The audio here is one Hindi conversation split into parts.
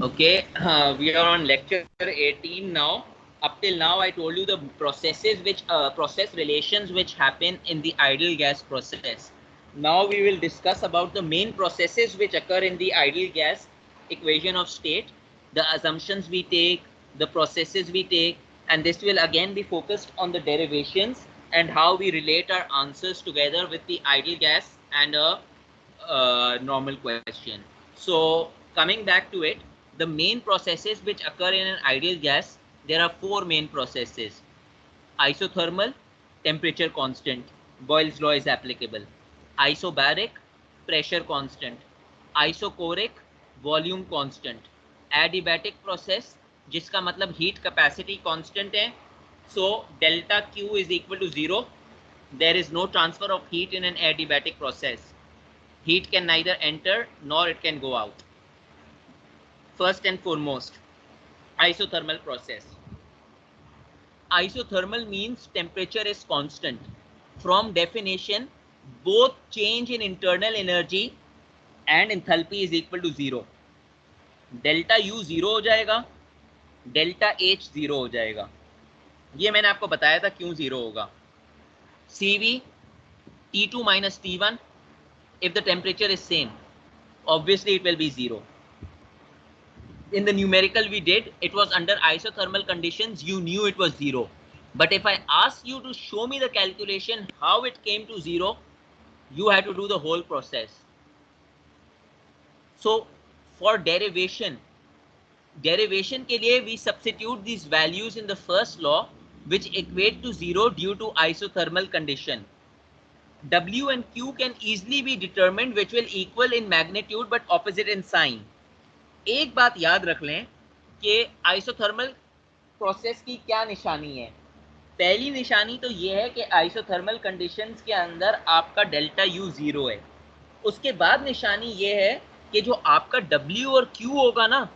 Okay, we are on lecture 18 now. Up till now, I told you the processes which process relations which happen in the ideal gas process. Now we will discuss about the main processes which occur in the ideal gas equation of state, the assumptions we take, the processes we take, and this will again be focused on the derivations and how we relate our answers together with the ideal gas and a normal question. So coming back to it, the main processes which occur in an ideal gas, there are four main processes. Isothermal, temperature constant, Boyle's law is applicable. Isobaric, pressure constant. Isochoric, volume constant. Adiabatic process, जिसका मतलब heat capacity constant है. So delta Q is equal to 0. There is no transfer of heat in an adiabatic process. Heat can neither enter nor it can go out. First and foremost, isothermal process. Isothermal means temperature is constant. From definition, both change in internal energy and enthalpy is equal to 0. Delta U 0 हो जाएगा, डेल्टा H 0 हो जाएगा. ये मैंने आपको बताया था क्यों 0 होगा. CV T2 minus T1, if the temperature is same, obviously it will be 0. In the numerical we did, it was under isothermal conditions, you knew it was 0. But if I ask you to show me the calculation how it came to 0, you had to do the whole process. So for derivation के लिए we substitute these values in the first law which equate to 0 due to isothermal condition. W and Q can easily be determined which will equal in magnitude but opposite in sign. एक बात याद रख लें कि आइसोथर्मल प्रोसेस की क्या निशानी है. पहली निशानी तो ये है कि आइसोथर्मल कंडीशंस के अंदर आपका डेल्टा U 0 है. उसके बाद निशानी ये है कि जो आपका W और Q होगा ना,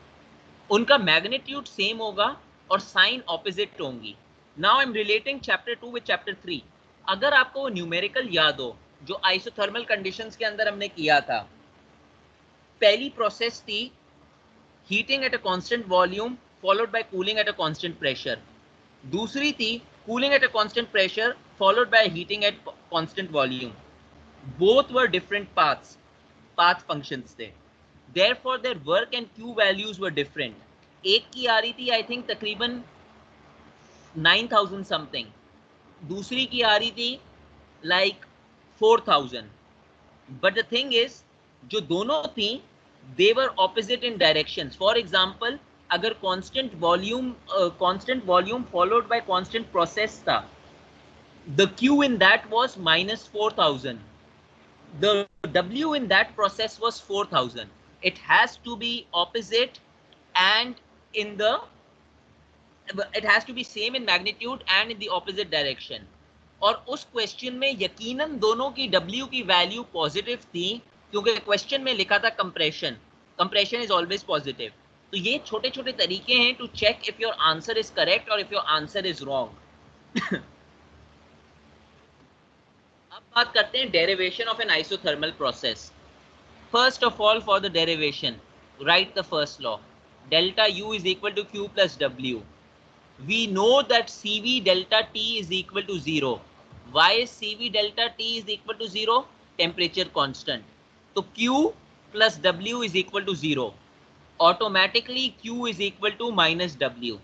उनका मैग्नीट्यूड सेम होगा और साइन ऑपोजिट होंगी. Now I am relating chapter 2 with chapter 3. अगर आपको वो न्यूमेरिकल याद हो जो आइसोथर्मल कंडीशंस के अंदर हमने किया था, पहली प्रोसेस थी heating at a constant volume followed by cooling at a constant pressure. दूसरी थी cooling at a constant pressure followed by heating at constant volume. Both were different path functions थे. Therefore their work and Q values were different. एक की आ रही थी I think तकरीबन 9000 something, दूसरी की आ रही थी like 4000. But the thing is, जो दोनों थी, they were opposite in directions. For example, अगर constant volume followed by constant process था, the Q in that was minus 4000. The W in that process was 4000. It has to be opposite and it has to be same in magnitude and in the opposite direction. और उस क्वेश्चन में यकीनन दोनों की W की वैल्यू पॉजिटिव थी क्योंकि क्वेश्चन में लिखा था कंप्रेशन इज ऑलवेज पॉजिटिव. तो ये छोटे छोटे तरीके हैं to check if your answer is correct और if your answer is wrong. अब बात करते हैं derivation of an isothermal process. First of all for the derivation write the first law, delta U is equal to Q plus W. We know that CV delta T is equal to 0. Why is CV delta T is equal to 0? Temperature constant. So Q plus W is equal to 0. Automatically Q is equal to minus W.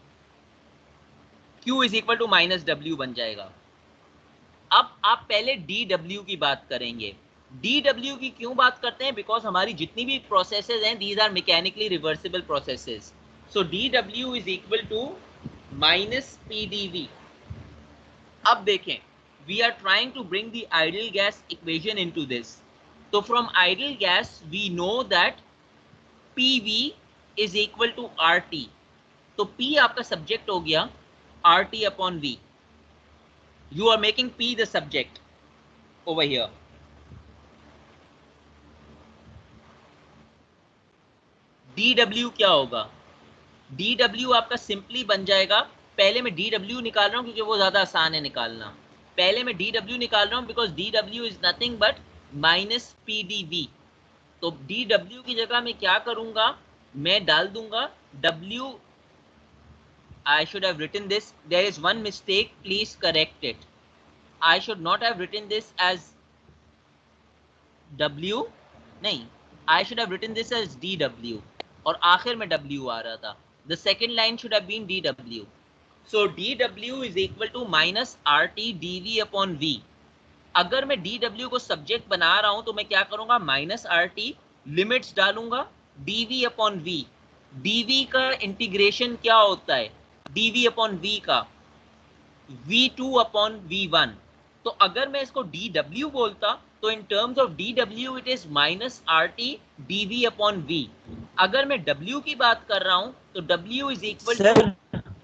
Q is equal to minus W बन जाएगा. अब आप पहले DW की बात करेंगे. DW की क्यों बात करते हैं? बिकॉज हमारी जितनी भी प्रोसेसेस हैं, these are mechanically reversible processes. So DW is equal to minus PdV. अब देखें, we are trying to bring the ideal gas equation into this. So from ideal gas we know that PV is equal to RT. तो P आपका सब्जेक्ट हो गया, RT upon V. You are making P the subject over here. DW क्या होगा? DW आपका सिंपली बन जाएगा, पहले मैं DW निकाल रहा हूं क्योंकि वो ज्यादा आसान है निकालना. पहले मैं DW निकाल रहा हूं because DW is nothing but minus PdV. तो DW की जगह मैं क्या करूंगा, मैं डाल दूंगा W. I should have written this. There is one mistake. Please correct it. I should not have written this as W. नहीं, I should have written this as DW. और आखिर में W आ रहा था. The second line should have been DW. So DW is equal to minus RT dV upon V. अगर मैं DW को सब्जेक्ट बना रहा हूं तो मैं क्या करूंगा, माइनस RT, लिमिट्स डालूंगा, dV अपॉन V. dV का इंटीग्रेशन क्या होता है, dV अपॉन V का V2 अपॉन V1. तो अगर मैं इसको DW बोलता तो इन terms of DW it is minus RT dV upon V. अगर मैं W की बात कर रहा हूं तो W इज इक्वल टू,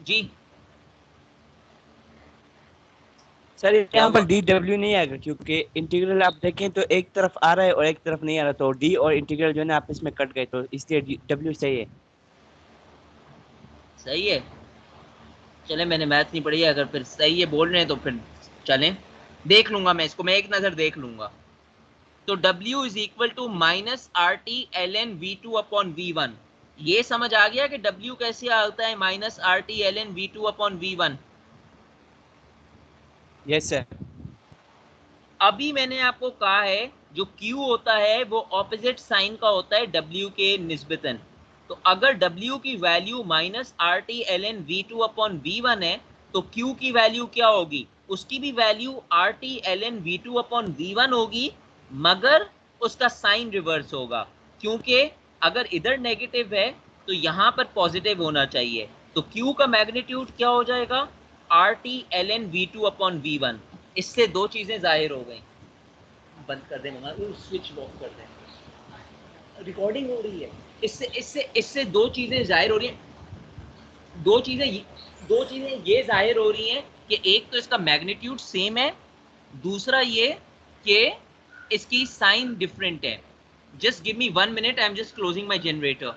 जी सर क्या यहाँ हुआ, पर डी डब्ल्यू नहीं आएगा क्योंकि इंटीग्रल आप देखें तो एक तरफ आ रहा है और एक तरफ नहीं आ रहा, तो डी और इंटीग्रल जो है ना आपस में कट गए, तो इसलिए डब्ल्यू सही है। सही है, चले मैंने मैथ नहीं पढ़ी है, अगर फिर सही है बोल रहे हैं तो फिर चलें, देख लूंगा मैं इसको, मैं एक नजर देख लूंगा. तो W is equal to minus R T L N V two upon V one. ये समझ आ गया कि W कैसे आता है, minus R T L N V two upon V one. Yes sir. अभी मैंने आपको कहा है जो Q होता है वो ऑपोजिट साइन का होता है W के निस्बतन. तो अगर W की value minus R T L N V two upon V one है तो Q की वैल्यू क्या होगी, उसकी भी value R T L N V two upon V one होगी, मगर उसका साइन रिवर्स होगा, क्योंकि अगर इधर नेगेटिव है तो यहां पर पॉजिटिव होना चाहिए. तो Q का मैग्नीट्यूड क्या हो जाएगा, R T L N V two upon V one. इससे दो चीजें जाहिर हो गई. बंद कर दे ममा, स्विच ऑफ कर दे, रिकॉर्डिंग हो रही है. इससे इससे इससे दो चीजें जाहिर हो रही हैं, दो चीजें ये जाहिर हो रही हैं कि एक तो इसका मैग्नीट्यूड सेम है, दूसरा ये कि इसकी साइन डिफरेंट है. Just give me 1 minute, I am just closing my generator.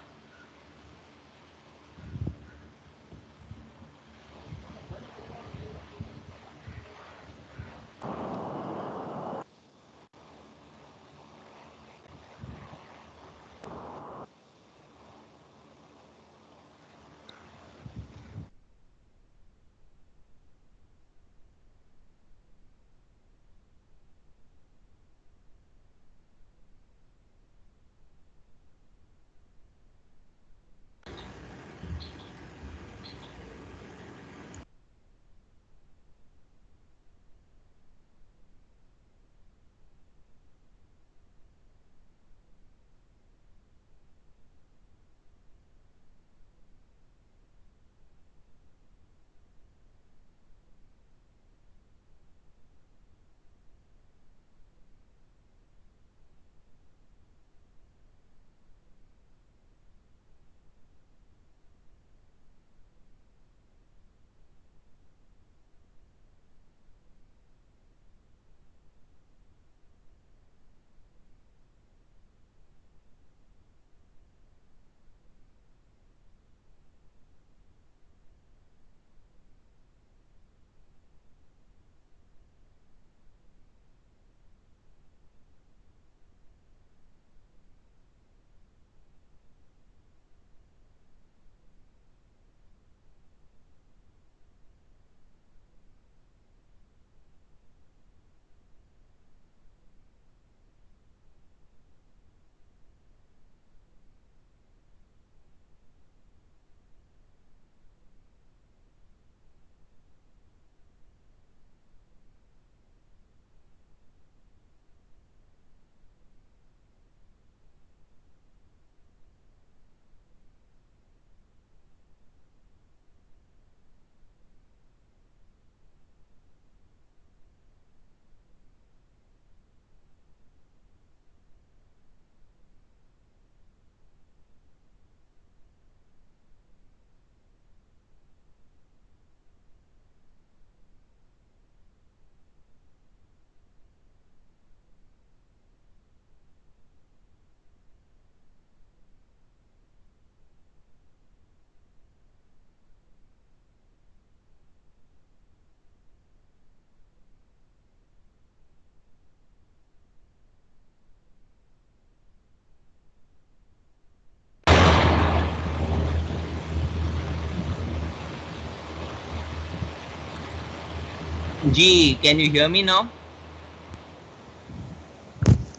जी, can you hear me now?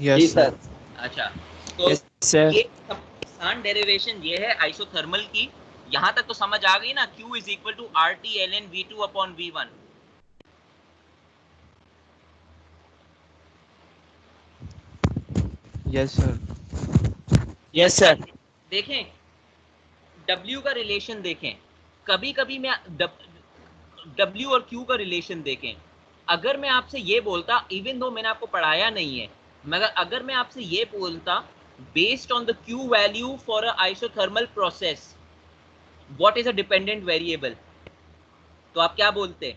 जी Yes, सर। sir. अच्छा, तो यस सर। ये आसान डेरिवेशन ये है आइसोथर्मल की। यहाँ तक तो समझ आ गई ना? Q is equal to R T L N V two upon V one. Yes, sir. Yes sir. देखें, W का रिलेशन देखें, कभी कभी मैं W और Q का रिलेशन देखें। अगर मैं आपसे ये बोलता, इवन दो मैंने आपको पढ़ाया नहीं है, मगर अगर मैं आपसे ये बोलता based on the Q value for a isothermal process what is a dependent variable, तो आप क्या बोलते?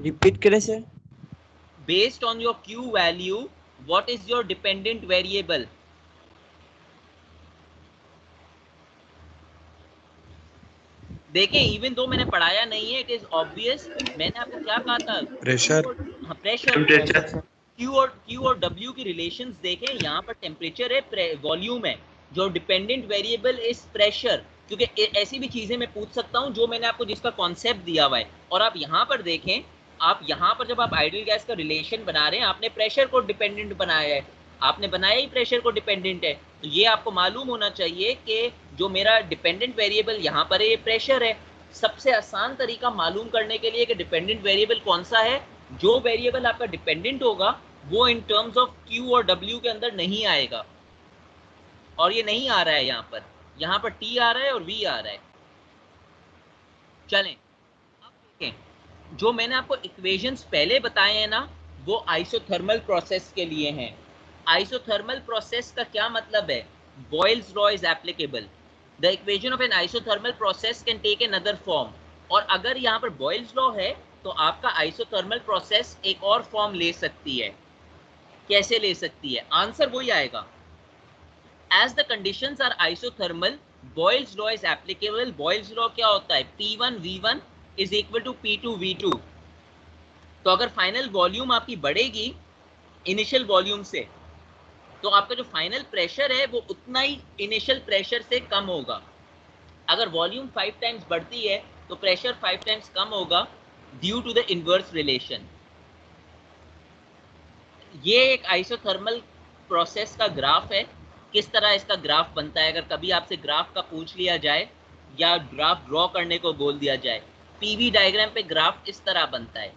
रिपीट करें sir. Based on your Q value, what is your dependent variable? देखें, इवन दो मैंने पढ़ाया नहीं है, इट इज ऑब्वियस। मैंने आपको क्या कहा था? Pressure. प्रेशर। टेम्परेचर। Q और W की रिलेशंस देखें, यहाँ पर टेम्परेचर है, वॉल्यूम है, जो डिपेंडेंट वेरिएबल इज प्रेशर। क्योंकि ऐसी भी चीजें मैं पूछ सकता हूँ जो मैंने आपको जिसका कॉन्सेप्ट दिया हुआ है। और आप यहाँ पर देखें, आप यहाँ पर जब आप आइडियल गैस का रिलेशन बना रहे हैं, आपने प्रेशर को डिपेंडेंट बनाया है, आपने बनाया ही प्रेशर को डिपेंडेंट है। तो ये आपको मालूम होना चाहिए कि जो मेरा डिपेंडेंट वेरिएबल यहाँ पर है ये प्रेशर है। सबसे आसान तरीका मालूम करने के लिए कि डिपेंडेंट वेरिएबल कौन सा है, जो वेरिएबल आपका डिपेंडेंट होगा वो इन टर्म्स ऑफ Q और W के अंदर नहीं आएगा। और ये नहीं आ रहा है यहाँ पर T आ रहा है और V आ रहा है। चलें अब देखें, जो मैंने आपको इक्वेशंस पहले बताए हैं ना, वो आइसोथर्मल प्रोसेस के लिए हैं। आइसोथर्मल प्रोसेस का क्या मतलब है? Boyle's law is applicable. The equation of an isothermal process can take another form. और अगर यहाँ पर बॉयल्स लॉ है तो आपका आइसोथर्मल प्रोसेस एक और फॉर्म ले सकती है। कैसे ले सकती है? आंसर वही आएगा, as the conditions are isothermal, Boyle's law is applicable. Boyle's law क्या होता है? P1 V1 is equal to P2 V2। तो अगर फाइनल वॉल्यूम आपकी बढ़ेगी इनिशियल वॉल्यूम से, तो आपका जो फाइनल प्रेशर है वो उतना ही इनिशियल प्रेशर से कम होगा। अगर वॉल्यूम 5 टाइम्स बढ़ती है तो प्रेशर 5 टाइम्स कम होगा due to the inverse relation. ये एक आइसोथर्मल प्रोसेस का ग्राफ है। किस तरह इसका ग्राफ बनता है? अगर कभी आपसे ग्राफ का पूछ लिया जाए या ग्राफ ड्रॉ करने को बोल दिया जाए, पीवी डायग्राम पे ग्राफ इस तरह बनता है।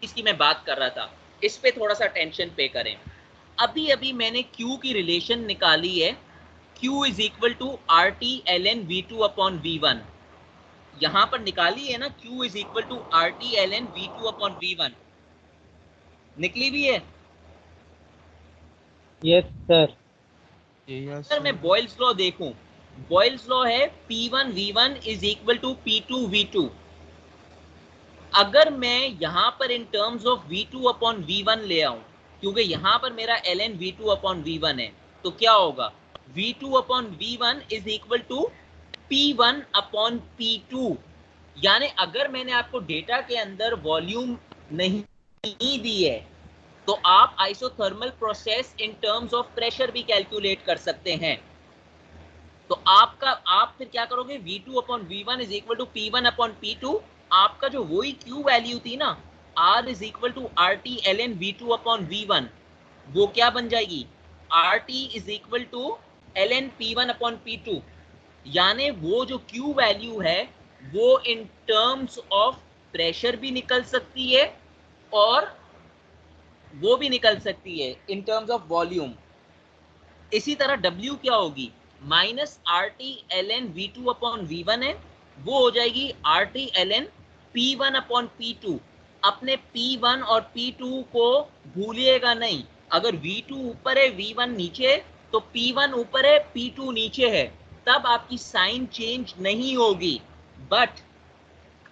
इसकी मैं बात कर रहा था, इस पे थोड़ा सा टेंशन पे करें। अभी अभी मैंने Q की रिलेशन निकाली है, Q is equal to R T L N V two upon V one. यहां पर निकाली है ना, Q is equal to R T L N V two upon V one, निकली भी है। Yes sir. Yes, अगर मैं sir. बॉयल्स लॉ देखूं, बॉयल्स लॉ है P1 V1 is equal to P2 V2। अगर मैं यहां पर इन terms of V2 upon V1 ले आऊं, क्योंकि यहां पर मेरा ln V2 अपॉन V1 है, तो क्या होगा? V2 upon V1 is equal to P1 upon P2। यानी अगर मैंने आपको डेटा के अंदर वॉल्यूम नहीं दी है तो आप isothermal process in terms of pressure भी कैलकुलेट कर सकते हैं। तो आप फिर क्या करोगे? V2 upon V1 is equal to P1 upon P2। आपका जो वही Q वैल्यू थी ना, R is equal to RT ln V2 upon V1, वो क्या बन जाएगी? RT is equal to ln P1 upon P2। यानी वो जो Q वैल्यू है वो इन टर्म्स ऑफ प्रेशर भी निकल सकती है और वो भी निकल सकती है इन टर्म्स ऑफ वॉल्यूम। इसी तरह W क्या होगी? Minus R T L N V two upon V one है, वो हो जाएगी R T L N P one upon P two. अपने P1 और P2 को भूलिएगा नहीं। अगर V2 ऊपर है V1 नीचे है तो P1 ऊपर है P2 नीचे है, तब आपकी साइन चेंज नहीं होगी। बट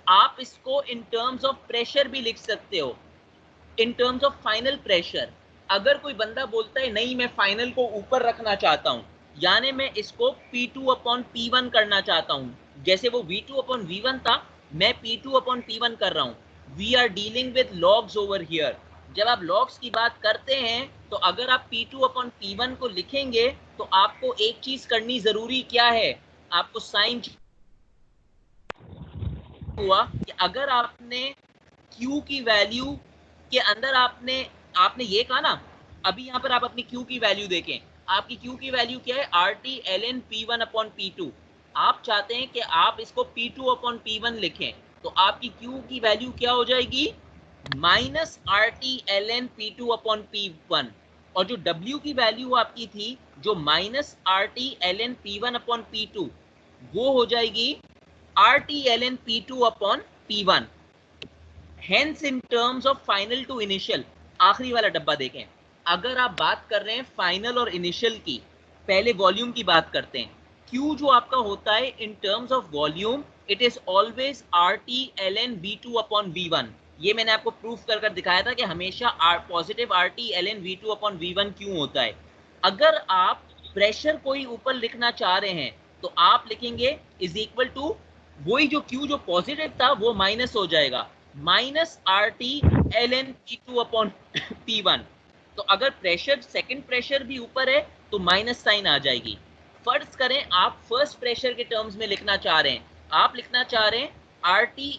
आप इसको इन टर्म्स ऑफ प्रेशर भी लिख सकते हो, इन टर्म्स ऑफ फाइनल प्रेशर। अगर कोई बंदा बोलता है नहीं मैं फाइनल को ऊपर रखना चाहता हूं, यानी मैं इसको P2 अपॉन P1 करना चाहता हूं, जैसे वो V2 अपॉन V1 था, मैं P2 अपॉन P1 कर रहा हूं। We are dealing with logs over here. जब आप लॉग्स की बात करते हैं तो अगर आप P2 अपॉन P1 को लिखेंगे तो आपको एक चीज करनी जरूरी क्या है, आपको साइन हुआ कि अगर आपने Q की वैल्यू के अंदर आपने आपने ये कहा ना, अभी यहां पर आप अपनी Q की वैल्यू देखें, आपकी Q की वैल्यू क्या है, RT ln P1 upon P2। आप चाहते हैं कि आप इसको P2 अपॉन P1 लिखें, तो आपकी Q की वैल्यू क्या हो जाएगी, minus RT ln P2 upon P1, और जो W की वैल्यू आपकी थी जो minus RT ln P1 upon P2, वो हो जाएगी RT ln P2 upon P1। Hence in terms of final to initial, आखिरी वाला डब्बा देखें, अगर आप बात कर रहे हैं फाइनल और इनिशियल की, पहले वॉल्यूम की बात करते हैं। Q जो आपका होता है in terms of volume, it is always RT ln V2 upon V1। ये मैंने आपको प्रूफ कर दिखाया था कि हमेशा positive RT ln V2 upon V1 क्यों होता है। अगर आप प्रेशर कोई ऊपर लिखना चाह रहे हैं तो आप लिखेंगे इज इक्वल टू, वही जो Q जो पॉजिटिव था वो माइनस हो जाएगा, minus RT ln P2 upon P1। तो अगर प्रेशर सेकंड प्रेशर भी ऊपर है तो माइनस साइन आ जाएगी। फर्ज करें आप फर्स्ट प्रेशर के टर्म्स में लिखना चाह रहे हैं, आप लिखना चाह रहे हैं RT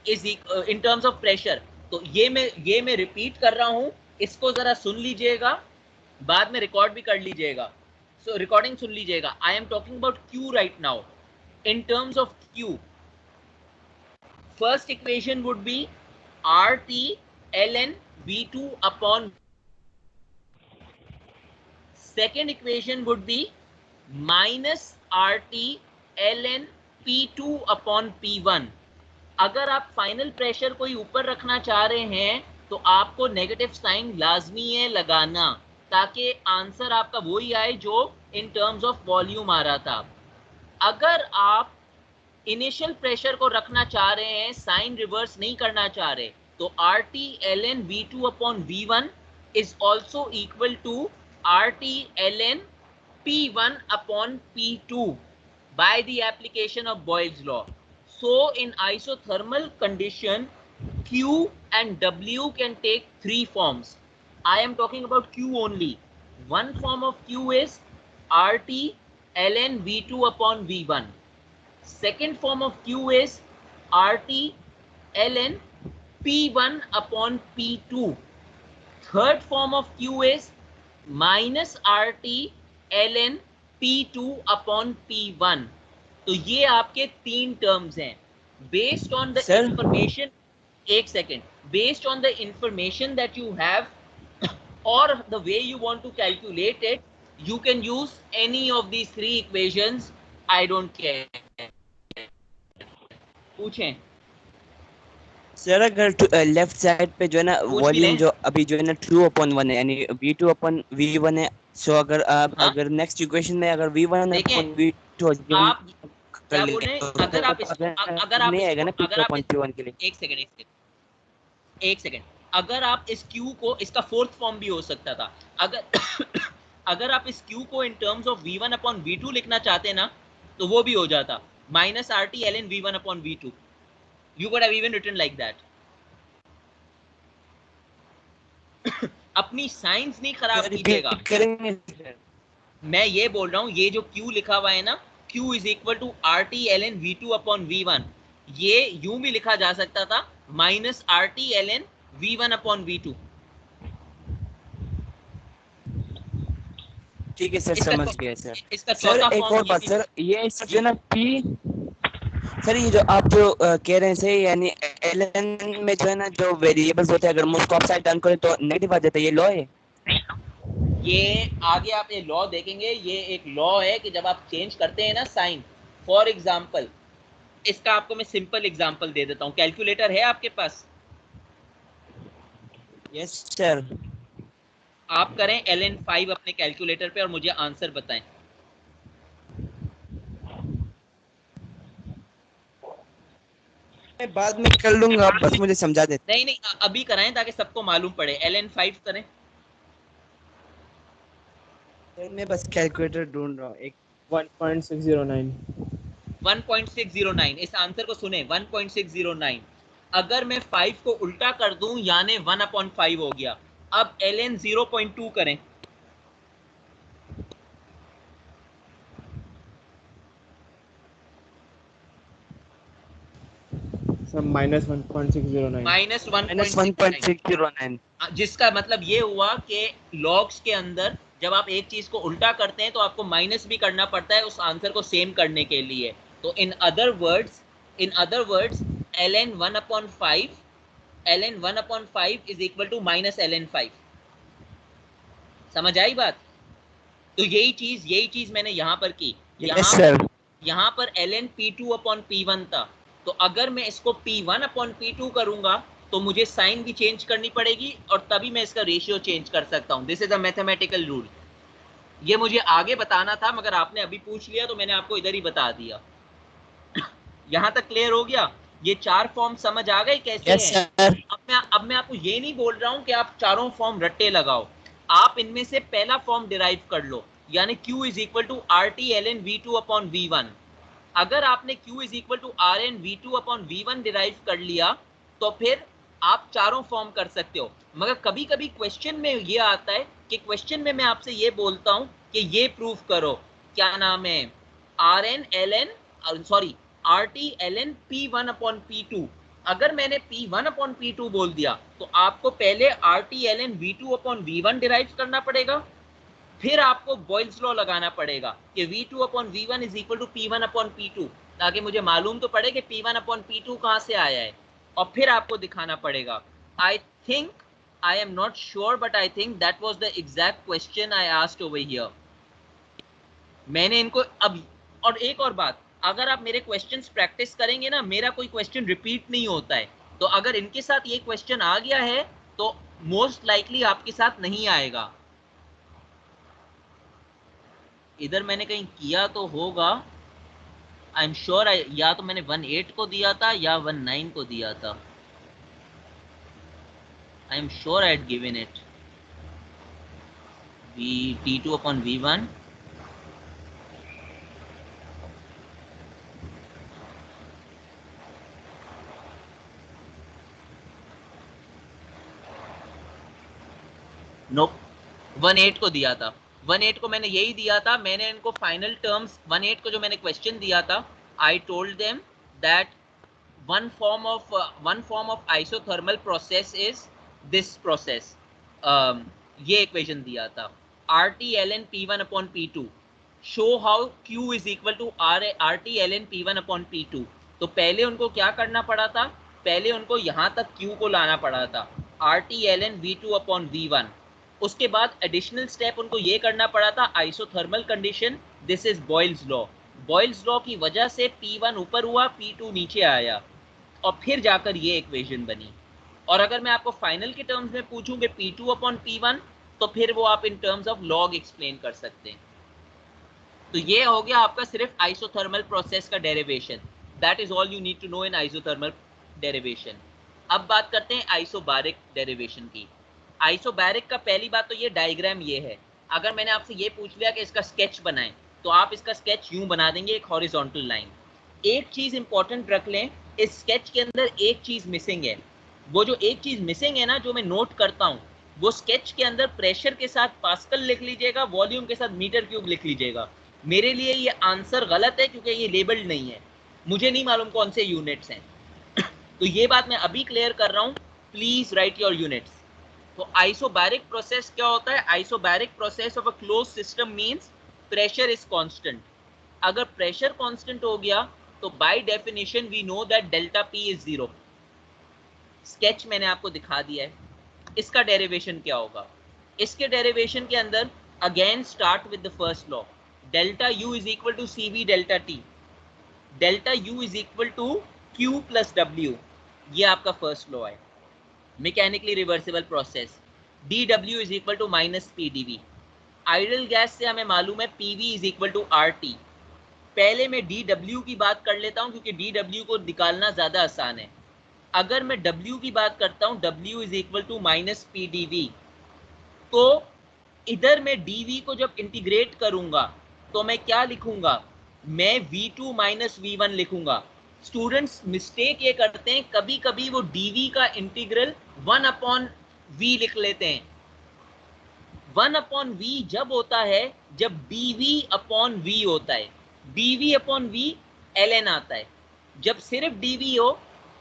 is in terms of pressure, तो ये मैं रिपीट कर रहा हूं, इसको जरा सुन लीजिएगा, बाद में रिकॉर्ड भी कर लीजिएगा। सो रिकॉर्डिंग सुन लीजिएगा। I am talking about Q right now. In terms of Q, first equation would be RT ln V2 upon, second equation would be minus RT ln P2 upon P1। अगर आप फाइनल प्रेशर कोई ऊपर रखना चाह रहे हैं तो आपको नेगेटिव साइन लाजमी है लगाना, ताकि आंसर आपका वही आए जो इन टर्म्स ऑफ वॉल्यूम आ रहा था। अगर आप इनिशियल प्रेशर को रखना चाह रहे हैं, साइन रिवर्स नहीं करना चाह रहे, तो RT ln V2 upon V1 is also equal to RT ln P1 upon P2 by the application of Boyle's law. So in isothermal condition, Q and W can take three forms. I am talking about Q only. One form of Q is RT ln V2 upon V1. Second form of Q is RT ln P1 upon P2. Third form of Q is minus RT ln P2 upon P1। तो ये आपके तीन टर्म्स हैं बेस्ड ऑन द इंफॉर्मेशन, एक second, based on the information that you have और the way you want to calculate it, you can use any of these three equations, I don't care. पूछें सर। अगर लेफ्ट साइड पे जो है ना वॉल्यूम जो अभी जो है ना 2/1 है, यानी V2 upon V1 है, सो अगर आप अगर नेक्स्ट इक्वेशन में अगर V1 upon V2 आप क्या बोल रहे हैं, अगर आप इसको नहीं आएगा ना P2 upon P1 के लिए। एक सेकेंड, अगर आप इस Q को, इसका फोर्थ फॉर्म भी हो सकता था, अगर अगर आप इस Q को इन terms of V1 upon V2 लिखना चाहते ना तो वो भी हो जाता, minus RT ln V1 upon V2। You could have even written like that. अपनी साइंस नहीं खराब कीजिएगा। मैं ये बोल रहा हूँ, ये जो Q लिखा हुआ है ना, Q is equal to RT ln V2 upon V1, ये यूं भी लिखा जा सकता था minus RT ln V1 upon V2। ठीक है सर, समझ गया सर। इसका सर एक और बात सर, ये जो ना P, सर ये जो आप जो कह रहे हैं सही, यानी ln में जो है ना जो वेरिएबल्स होते हैं, अगर उसको अपसाइड डाउन करें तो नेगेटिव आ जाता है, ये लॉ है। ये आगे आप ये लॉ देखेंगे, ये एक लॉ है कि जब आप चेंज करते हैं ना साइन, फॉर एग्जांपल इसका आपको मैं सिंपल एग्जांपल दे देता हूं। कैलकुलेटर है आपके पास? Yes sir. आप करें ln5 अपने कैलकुलेटर पे और मुझे आंसर बताएं। मैं बाद में कर लूंगा, आप बस मुझे समझा देते। नहीं नहीं, अभी कराएं ताकि सबको मालूम पड़े। ln5 करें। मैं बस कैलकुलेटर ढूंढ रहा हूँ। एक 1.609 1.609, इस आंसर को सुने, 1.609। अगर मैं 5 को उल्टा कर दूं यानी 1/5 हो गया। अब ln 0.2 करें, सब -1.609 माइनस माइनस 1.609, 1.609। जिसका मतलब ये हुआ कि लॉग्स के अंदर जब आप एक चीज को उल्टा करते हैं तो आपको माइनस भी करना पड़ता है उस आंसर को सेम करने के लिए। तो in other words ln 1/5 is equal to minus ln 5। समझ आई बात? तो यही चीज मैंने यहां पर की। Yes sir. यहां पर ln P2/P1 था, तो अगर मैं इसको P1/P2 करूंगा तो मुझे साइन भी चेंज करनी पड़ेगी और तभी मैं इसका रेशियो चेंज कर सकता हूं। This is a mathematical rule. ये मुझे आगे बताना था मगर आपने अभी पूछ लिया तो मैंने आपको इधर ही बता दिया। यहां तक क्लियर हो गया? ये 4 फॉर्म समझ आ गए कैसे यस हैं? सर। अब मैं आपको ये नहीं बोल रहा हूं कि आप चारों फॉर्म रट्टे लगाओ, आप इनमें से पहला फॉर्म डिराइव कर लो, यानी Q is equal to RT ln V2/V1। अगर आपने Q is equal to RN V2/V1 derive कर लिया तो फिर आप चारों फॉर्म कर सकते हो। मगर कभी कभी क्वेश्चन में ये आता है कि क्वेश्चन में मैं आपसे ये बोलता हूं कि ये प्रूफ करो, क्या नाम है, RN ln sorry RT ln P1/P2। अगर मैंने P1/P2 बोल दिया तो आपको पहले RT ln V2/V1 डिराइव करना पड़ेगा, फिर आपको बॉयल्स लॉ लगाना पड़ेगा कि V2/V1 is equal to P1/P2, ताकि मुझे मालूम तो पड़े कि P1/P2 कहां से आया है, और फिर आपको दिखाना पड़ेगा। I think, I am not sure but I think that was the exact question I asked over here. मैंने इनको अब, और एक और बात, अगर आप मेरे क्वेश्चंस प्रैक्टिस करेंगे ना, मेरा कोई क्वेश्चन रिपीट नहीं होता है। तो अगर इनके साथ ये क्वेश्चन आ गया है तो मोस्ट लाइकली आपके साथ नहीं आएगा। इधर मैंने कहीं किया तो होगा, आई एम श्योर, या तो मैंने 1/8 को दिया था या 1/9 को दिया था। I am sure I had given it T2/V1। No, 1/8 को दिया था। 1/8 को मैंने यही दिया था। मैंने इनको फाइनल टर्म्स 1/8 को जो मैंने क्वेश्चन दिया था, I told them that one form of isothermal process is this process। ये इक्वेशन दिया था, RT ln P1/P2 show how Q is equal to RT ln P1/P2। तो पहले उनको क्या करना पड़ा था, पहले उनको यहां तक Q को लाना पड़ा था, RT ln V2/V1। उसके बाद एडिशनल स्टेप उनको ये करना पड़ा था, isothermal condition, this is Boyle's law. Boyle's law की वजह से P1 ऊपर हुआ, P2 नीचे आया, और फिर जाकर ये इक्वेशन बनी। और अगर मैं आपको फाइनल के टर्म्स में पूछूं कि P2/P1, तो फिर वो आप in terms of log explain कर सकते हैं। तो ये हो गया आपका सिर्फ आइसोथर्मल प्रोसेस का derivation. That is all you need to know in isothermal derivation. अब बात करते हैं आइसोबारिक डेरिवेशन की। आइसोबारिक का पहली बात तो ये डायग्राम ये है। अगर मैंने आपसे ये पूछ लिया कि इसका स्केच बनाएं, तो आप इसका स्केच यूं बना देंगे, एक हॉरिजॉन्टल लाइन। एक चीज इंपॉर्टेंट रख लें, इस स्केच के अंदर एक चीज मिसिंग है। वो जो एक चीज मिसिंग है ना, जो मैं नोट करता हूं, वो स्केच के अंदर प्रेशर के साथ पास्कल लिख लीजिएगा, वॉल्यूम के साथ मीटर क्यूब लिख लीजिएगा। मेरे लिए ये आंसर गलत है क्योंकि ये लेबल्ड नहीं है, मुझे नहीं मालूम कौन से यूनिट्स हैं। तो ये बात मैं अभी क्लियर कर रहा हूं, प्लीज राइट योर यूनिट्स। तो आइसोबैरिक प्रोसेस क्या होता है? Isobaric process of a closed system means pressure is constant. अगर प्रेशर कांस्टेंट हो गया तो by definition we know that delta P is 0। Sketch मैंने आपको दिखा दिया है। इसका डेरिवेशन क्या होगा? इसके डेरिवेशन के अंदर again start with the first law, delta U is equal to C V delta T, delta U is equal to Q plus W. ये आपका फर्स्ट लॉ है, mechanically reversible process. D W is equal to minus P D V. Ideal gas से हमें मालूम है P V is equal to R T. पहले मैं डी डब्ल्यू की बात कर लेता हूं क्योंकि डी डब्ल्यू को निकालना ज्यादा आसान है। अगर मैं डब्ल्यू की बात करता हूं, W is equal to minus P D V, तो इधर मैं dv को जब इंटीग्रेट करूंगा तो मैं क्या लिखूंगा? मैं v2 माइनस v1 लिखूंगा। स्टूडेंट्स मिस्टेक ये करते हैं, कभी कभी वो dv का इंटीग्रल 1/v लिख लेते हैं। 1/v जब होता है जब dv/v होता है, dv/v ln आता है। जब सिर्फ dv हो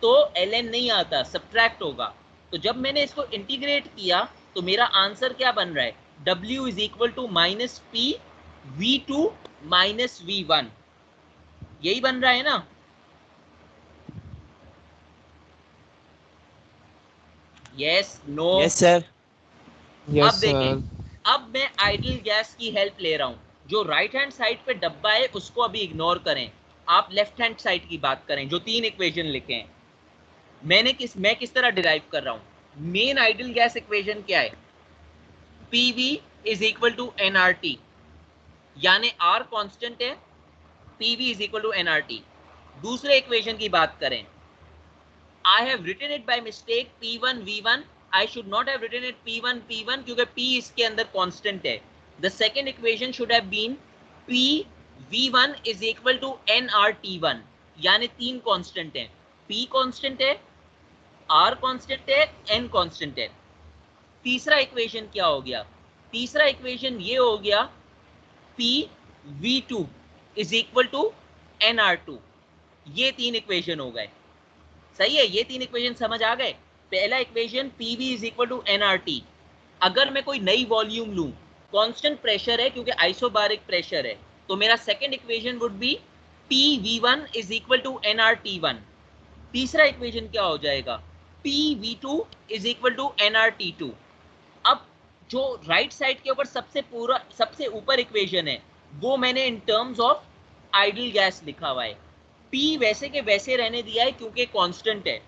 तो ln नहीं आता, सब्ट्रैक्ट होगा। तो जब मैंने इसको इंटीग्रेट किया तो मेरा आंसर क्या बन रहा है, w is equal to minus P v2 minus v1, यही बन रहा है ना। Yes no yes sir. Yes अब देखें, सर। अब मैं आइडियल गैस की हेल्प ले रहा हूं। जो राइट हैंड साइड पे डब्बा है उसको अभी इग्नोर करें, आप लेफ्ट हैंड साइड की बात करें। जो 3 इक्वेशन लिखे हैं, मैं किस तरह डिराइव कर रहा हूं। मेन आइडियल गैस इक्वेशन क्या है, PV is equal to nRT, यानी R कांस्टेंट है, PV is equal to nRT। दूसरे इक्वेशन की बात करें, I have written it by mistake P1 V1, I should not have written it P1 P1 क्योंकि P इसके अंदर कांस्टेंट है। The second equation should have been P V1 is equal to nRT1, यानी 3 कांस्टेंट है, P कांस्टेंट है, R कांस्टेंट है, N कांस्टेंट है। तीसरा इक्वेशन क्या हो गया, तीसरा इक्वेशन ये हो गया P V2 is equal to nR2। ये 3 इक्वेशन हो गए, सही है। ये 3 इक्वेशन समझ आ गए। पहला equation PV is equal to nRT। अगर मैं कोई नई वॉल्यूम लूं, कांस्टेंट प्रेशर है क्योंकि आइसोबारिक प्रेशर है, तो मेरा second equation would be PV1 is equal to nRT1। तीसरा इक्वेशन क्या हो जाएगा, PV2 is equal to nRT2। अब जो राइट साइड के ऊपर सबसे ऊपर इक्वेशन है वो मैंने इन टर्म्स ऑफ आइडियल गैस लिखा हुआ है। P वैसे के वैसे रहने दिया है क्योंकि कांस्टेंट है।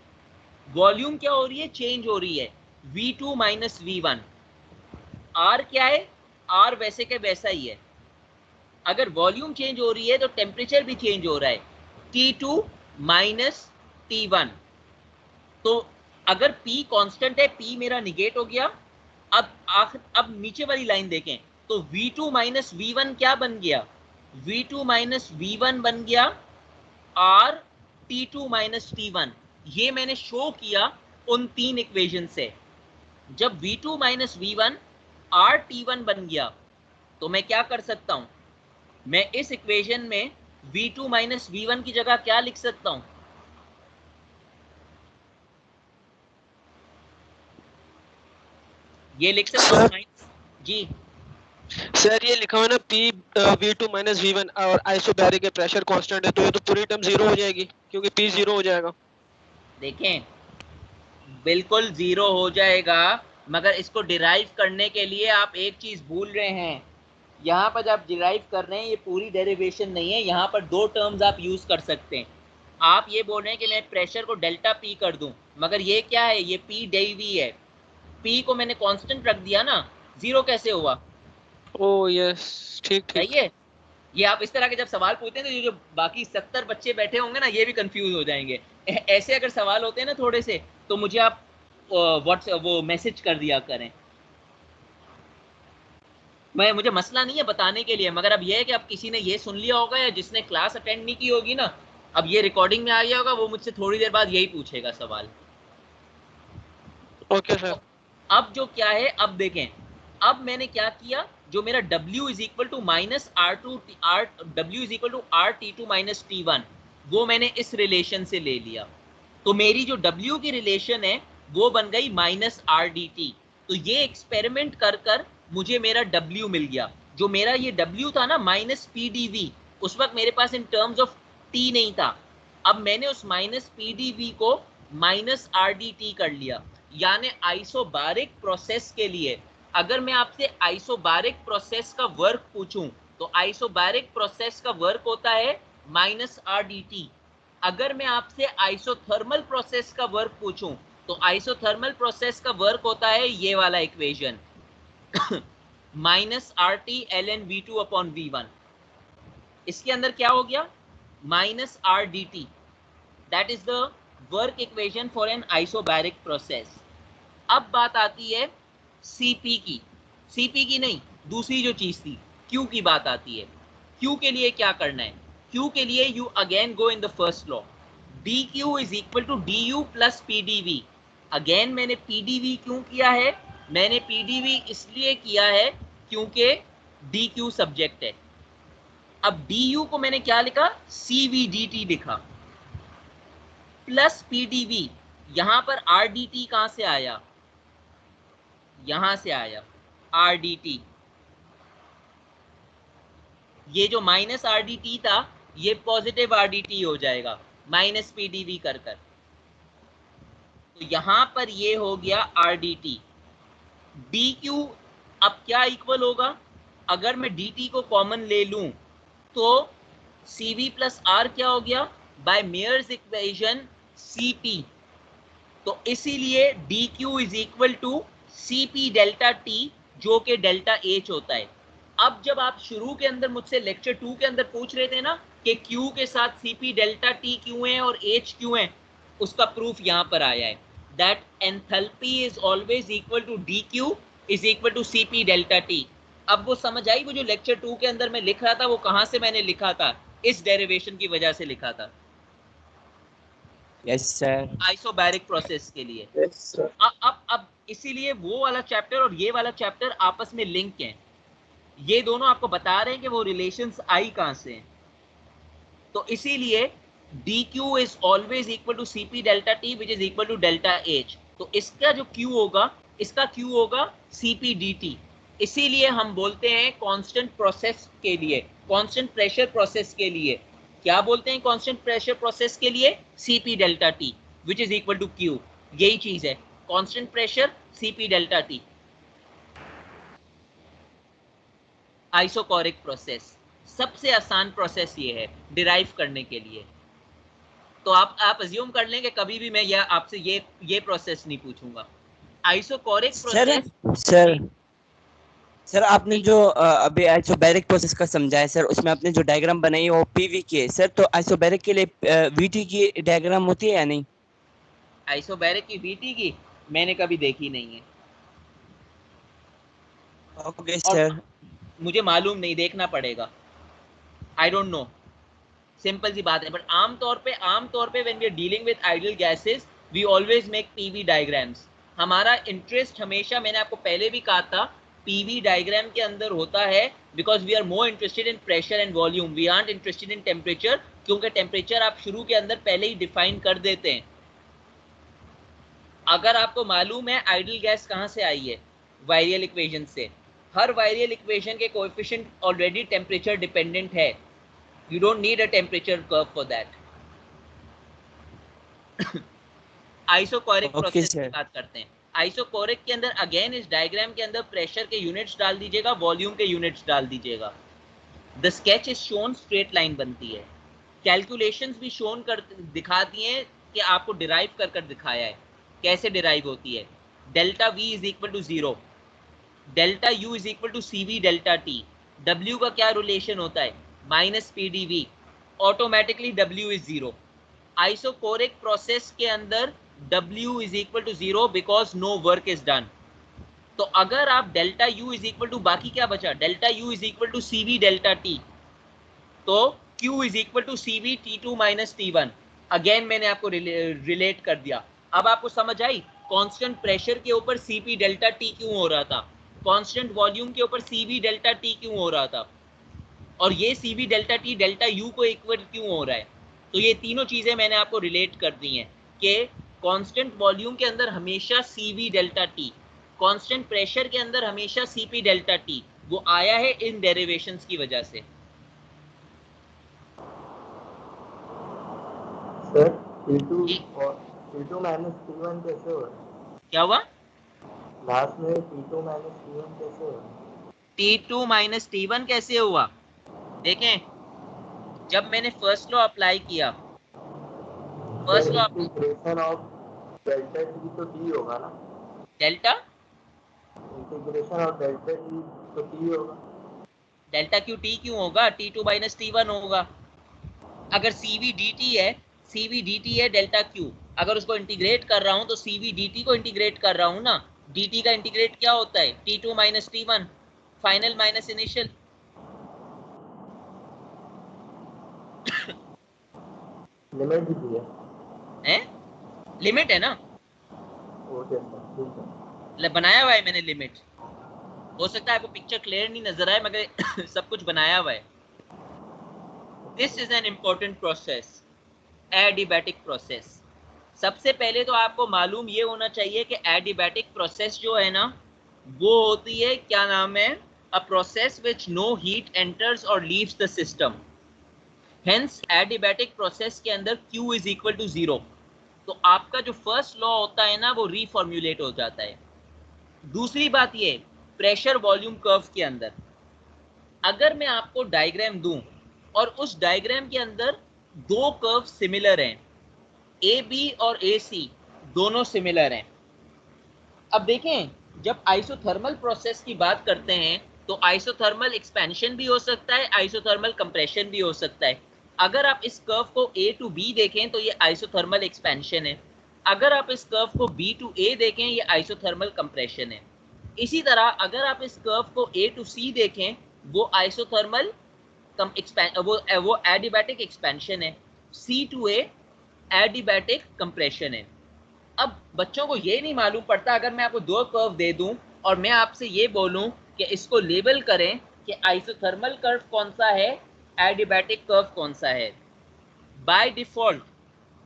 वॉल्यूम क्या हो रही है, चेंज हो रही है, V2 माइनस V1। R क्या है, R वैसे के वैसा ही है। अगर वॉल्यूम चेंज हो रही है तो टेम्परेचर भी चेंज हो रहा है, T2 माइनस T1। तो अगर P कांस्टेंट है, P मेरा निगेट हो गया। अब नीचे वाली लाइन देखें तो V2 माइनस V1 क्या बन गया, V2 माइनस V1 बन गया R T2 माइनस T1। ये मैंने शो किया उन 3 इक्वेशन से। जब V2 minus V1 R T1 बन गया तो मैं क्या कर सकता हूं, मैं इस इक्वेशन में V2 माइनस V1 की जगह क्या लिख सकता हूं, ये लिख सकता हूं जी सर। ये लिखा हुआ ना P V2 माइनस V1 और आइसोबैरिक प्रेशर कांस्टेंट है, तो ये तो पूरी टर्म जीरो हो जाएगी क्योंकि P जीरो हो जाएगा। देखें बिल्कुल जीरो हो जाएगा, मगर इसको डिराइव करने के लिए आप एक चीज भूल रहे हैं। यहाँ पर जब डिराइव कर रहे हैं ये पूरी डेरिवेशन नहीं है, यहाँ पर 2 टर्म्स आप यूज कर सकते हैं। आप ये बोल रहे हैं कि मैं प्रेशर को डेल्टा P कर दूं, मगर ये क्या है, ये P dV है। P को मैंने कांस्टेंट रख दिया ना, जीरो कैसे हुआ। ओह यस, ठीक ठीक। सही है। ये आप इस तरह के जब सवाल पूछते हैं तो ये जो बाकी 70 बच्चे बैठे होंगे ना ये भी कंफ्यूज हो जाएंगे। ऐसे अगर सवाल होते हैं ना थोड़े से, तो मुझे आप वो मैसेज कर दिया करें। मुझे मसला नहीं है बताने के लिए, मगर अब ये है कि अब किसी ने ये सुन लिया होगा या जिसने क्लास अटेंड नहीं की होगी ना, अब ये रिकॉर्डिंग में आ गया होगा, वो मुझसे थोड़ी देर बाद यही पूछेगा सवाल। Okay sir. अब जो क्या है, अब देखें, अब मैंने क्या किया, जो मेरा W is equal to minus W is equal to RT2 minus T1, वो मैंने इस रिलेशन से ले लिया। तो मेरी जो W की रिलेशन है वो बन गई माइनस RDT। तो ये एक्सपेरिमेंट कर कर मुझे मेरा W मिल गया। जो मेरा ये W था ना माइनस PdV, उस वक्त मेरे पास इन टर्म्स ऑफ T नहीं था। अब मैंने उस माइनस PdV को माइनस RDT कर लिया। यानी आइसोबारिक प्रोसेस के लिए अगर मैं आपसे आइसोबारिक प्रोसेस का वर्क पूछूं तो आइसोबारिक प्रोसेस का वर्क होता है माइनस RDT। अगर मैं आपसे आइसोथर्मल प्रोसेस का वर्क पूछूं तो आइसोथर्मल प्रोसेस का वर्क होता है ये वाला equation minus RT ln V2 upon V1। इसके अंदर क्या हो गया, minus RDT, that is the work equation for an isobaric process. अब बात आती है CP की, CP की नहीं, दूसरी जो चीज थी Q की बात आती है। Q के लिए क्या करना है, Q के लिए you again go in the first law. dq is equal to du plus pdv। Again मैंने pdv क्यों किया है? मैंने pdv इसलिए किया है क्योंकि dq सब्जेक्ट है। अब du को मैंने क्या लिखा? cv dt लिखा प्लस pdv। यहां पर rdt कहां से आया? यहां से आया rdt। ये जो माइनस rdt था ये पॉजिटिव rdt हो जाएगा माइनस pdv कर कर। तो यहां पर ये हो गया rdt। dq अब क्या इक्वल होगा? अगर मैं dt को कॉमन ले लूं तो cv प्लस r क्या हो गया? By Mayer's equation cp। तो इसीलिए dq is equal to cp delta t जो कि डेल्टा h होता है। अब जब आप शुरू के अंदर मुझसे लेक्चर 2 के अंदर पूछ रहे थे ना कि q के साथ cp डेल्टा t क्यों है और h क्यों है, उसका प्रूफ यहां पर आया है that enthalpy is always equal to dq is equal to cp delta t। अब वो समझ आई? वो जो लेक्चर 2 के अंदर मैं लिख रहा था वो कहां से मैंने लिखा था? इस डेरिवेशन की वजह से लिखा था, यस सर। आइसोबैरिक प्रोसेस के लिए। Yes sir. अब इसीलिए वो वाला चैप्टर और ये वाला चैप्टर आपस में लिंक हैं। ये दोनों आपको बता रहे हैं कि वो रिलेशंस आई कहां से हैं। तो इसीलिए dq is always equal to cp delta t which is equal to delta h। तो इसका जो q होगा, इसका q होगा cp dt। इसीलिए हम बोलते हैं कांस्टेंट प्रोसेस के लिए, कांस्टेंट प्रेशर प्रोसेस के लिए क्या बोलते हैं? कांस्टेंट प्रेशर प्रोसेस के लिए cp delta t which is equal to q। यही चीज है constant pressure cp delta t। Isochoric process सबसे आसान प्रोसेस ये है डिराइव करने के लिए। तो आप अज्यूम कर लें कि कभी भी मैं यह आपसे ये प्रोसेस नहीं पूछूंगा। Isochoric sir process. Sir sir आपने जो अभी आइसोबैरिक प्रोसेस का समझाया सर, उसमें आपने जो डायग्राम बनाई है वो पीवी की है सर। तो आइसोबैरिक के लिए वीटी की डायग्राम होती है या नहीं? आइसोबैरिक की वीटी की मैंने कभी देखी नहीं है ओके और सर। मुझे मालूम नहीं, देखना पड़ेगा। आई डोंट नो, सिंपल सी बात है। बट आमतौर पे when we are dealing with ideal gases we always make PV diagrams. हमारा इंटरेस्ट हमेशा, मैंने आपको पहले भी कहा था, पीवी डायग्राम के अंदर होता है because we are more interested in pressure and volume, we aren't interested in temperature, क्योंकि टेम्परेचर आप शुरू के अंदर पहले ही डिफाइन कर देते हैं। अगर आपको मालूम है आइडियल गैस कहां से आई है? वायरियल इक्वेशन से। हर वायरियल इक्वेशन के कोएफिशिएंट ऑलरेडी टेम्परेचर डिपेंडेंट है। You don't need a temperature curve for that. Isochoric okay process की सर। बात करते हैं। आइसोकोरिक के अंदर अगेन इस डायग्राम के अंदर प्रेशर के यूनिट्स डाल दीजिएगा, वॉल्यूम के यूनिट्स डाल दीजिएगा। The sketch is shown, straight line बनती है। कैलकुलेशंस भी शोन कर दिखा दिए हैं कि आपको डिराइव कर कर दिखाया है कैसे डिराइव होती है। Delta V is equal to 0, delta U is equal to CV delta T. W का क्या रिलेशन होता है? Minus PdV. Automatically W is 0। Isochoric process के अंदर W is equal to 0 because no work is done. तो अगर आप delta U is equal to, बाकी क्या बचा? Delta U is equal to CV delta T, तो Q is equal to CV T2 minus T1। Again मैंने आपको रिलेट कर दिया। अब आपको समझ आई कांस्टेंट प्रेशर के ऊपर CP डेल्टा T क्यों हो रहा था, कांस्टेंट वॉल्यूम के ऊपर CV डेल्टा T क्यों हो रहा था, और ये CV delta T delta U को इक्वल क्यों हो रहा है। तो ये तीनों चीजें मैंने आपको रिलेट कर दी हैं कि कांस्टेंट वॉल्यूम के अंदर हमेशा CV delta T, constant pressure के अंदर हमेशा CP डेल्टा T। वो आया है इन डेरिवेशंस की वजह से। सर T2 माइनस T1 कैसे हो रहा है? क्या हुआ? लास्ट में T2 माइनस T1 कैसे हो रहा है? T2 माइनस T1 कैसे हुआ? देखें, जब मैंने फर्स्ट लॉ अप्लाई किया, first law integration of delta T तो T होगा ना? Delta integration of delta T तो T होगा। डेल्टा क्यू T क्यों होगा? T2 माइनस T1 होगा। अगर CV dt है, CV dt है डेल्टा Q, अगर उसको इंटीग्रेट कर रहा हूं तो CV dt को इंटीग्रेट कर रहा हूं ना। dt का इंटीग्रेट क्या होता है? T2 minus T1, final minus initial. Limit भी दी है। लिमिट है ना, ओके ठीक है। बनाया हुआ है मैंने लिमिट। हो सकता है आपको पिक्चर क्लियर नहीं नजर आए मगर सब कुछ बनाया हुआ है। This is an important process, adiabatic process. सबसे पहले तो आपको मालूम ये होना चाहिए कि एडिबैटिक प्रोसेस जो है ना वो होती है, क्या नाम है, a process which no heat enters और leaves the system. Hence adiabatic process के अंदर Q इज इक्वल टू 0। तो आपका जो फर्स्ट लॉ होता है ना वो रीफॉर्मुलेट हो जाता है। दूसरी बात ये, प्रेशर वॉल्यूम कर्व के अंदर अगर मैं आपको डायग्राम दूं और उस डायग्राम के अंदर दो कर्व सिमिलर हैं, ए बी और ए सी दोनों सिमिलर हैं। अब देखें, जब आइसोथर्मल प्रोसेस की बात करते हैं तो आइसोथर्मल एक्सपेंशन भी हो सकता है, आइसोथर्मल कंप्रेशन भी हो सकता है। अगर आप इस कर्व को ए टू बी देखें तो ये आइसोथर्मल एक्सपेंशन है, अगर आप इस कर्व को बी टू ए देखें ये आइसोथर्मल कंप्रेशन है। इसी तरह अगर आप इस कर्व को ए टू सी देखें वो आइसोथर्मल वो एडिबैटिक एक्सपेंशन है, सी टू ए एडिबैटिक कंप्रेशन है। अब बच्चों को ये नहीं मालूम पड़ता, अगर मैं आपको दो कर्व दे दूं और मैं आपसे ये बोलूं कि इसको लेबल करें कि आइसोथर्मल कर्व कौन सा है, एडिबैटिक कर्व कौन सा है। बाय डिफॉल्ट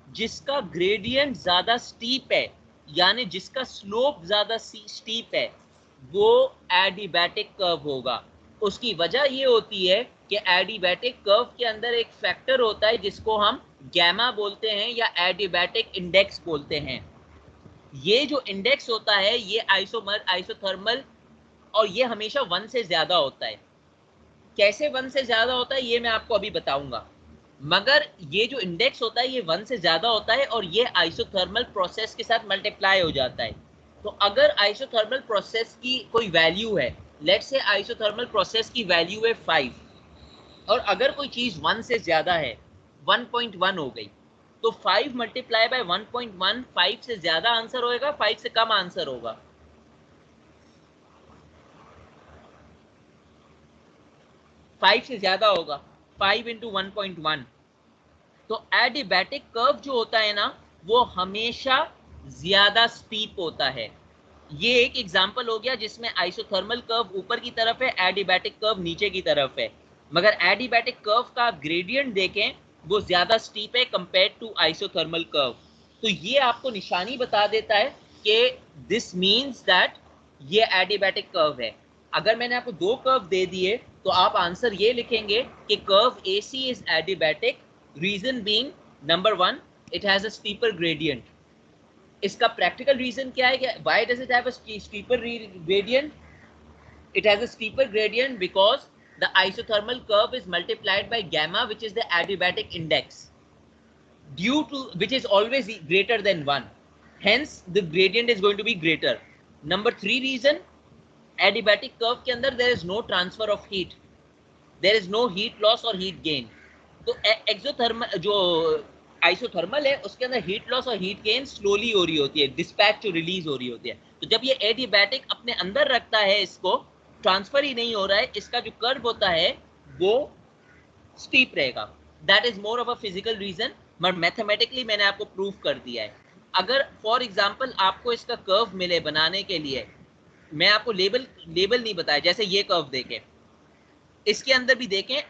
जिसका ग्रेडियंट ज्यादा स्टीप है यानी जिसका स्लोप ज्यादा स्टीप है वो एडिबैटिक कर्व होगा। उसकी वजह ये होती है कि एडिबैटिक कर्व के अंदर एक फैक्टर होता है जिसको हम गैमा बोलते हैं या एडिबैटिक इंडेक्स बोलते हैं। ये जो इंडेक्स होता है ये आइसोथर्मल और ये हमेशा 1 से ज्यादा होता है। कैसे 1 से ज्यादा होता है ये मैं आपको अभी बताऊंगा, मगर ये जो इंडेक्स होता है ये 1 से ज्यादा होता है और ये आइसोथर्मल प्रोसेस के साथ मल्टीप्लाई हो जाता है। तो अगर आइसोथर्मल प्रोसेस की कोई वैल्यू है, लेट्स से आइसोथर्मल प्रोसेस की वैल्यू है 5 और अगर कोई चीज 1 से ज्यादा है, 1.1 हो गई, तो 5 मल्टीप्लाई बाय 1.1, 5 से ज्यादा आंसर होएगा, 5 से कम आंसर होगा। फाइव से ज्यादा होगा, 5 इंटू 1.1। तो एडिबैटिक कर्व जो होता है ना वो हमेशा ज्यादा स्टीप होता है। ये एक एग्जांपल हो गया जिसमें आइसोथर्मल कर्व ऊपर की तरफ है, एडिबैटिक कर्व नीचे की तरफ है, मगर एडिबैटिक कर्व का ग्रेडियंट देखें वो ज्यादा स्टीप है कंपेयर टू आइसोथर्मल कर्व। तो ये आपको निशानी बता देता है कि दिस मीन्स दैट ये एडिबैटिक कर्व है। अगर मैंने आपको दो कर्व दे दिए तो आप आंसर ये लिखेंगे कि curve AC is adiabatic, reason being number 1 it has a steeper gradient. इसका प्रैक्टिकल रीजन क्या है कि why does it have a steeper gradient? It has a steeper gradient because the isothermal curve is multiplied by gamma which is the adiabatic index due to which is always greater than 1, hence the gradient is going to be greater. Number 3 reason, adiabatic curve के अंदर there is no transfer of heat, there is no heat loss or heat gain। तो एक्सोथर्मल जो आइसोथर्मल है उसके अंदर हीट लॉस और हीट गेन स्लोली हो रही होती है, डिस्पैच जो रिलीज हो रही होती है। तो जब ये एडिबैटिक अपने अंदर रखता है, इसको ट्रांसफर ही नहीं हो रहा है, इसका जो कर्व होता है वो स्टीप रहेगा। That is more of a physical reason, but mathematically मैंने आपको प्रूव कर दिया है। अगर फॉर एग्जांपल आपको इसका कर्व मिले बनाने के लिए, मैं आपको लेबल नहीं बताया, जैसे ये कर्व देखें, इसके अंदर भी देखें,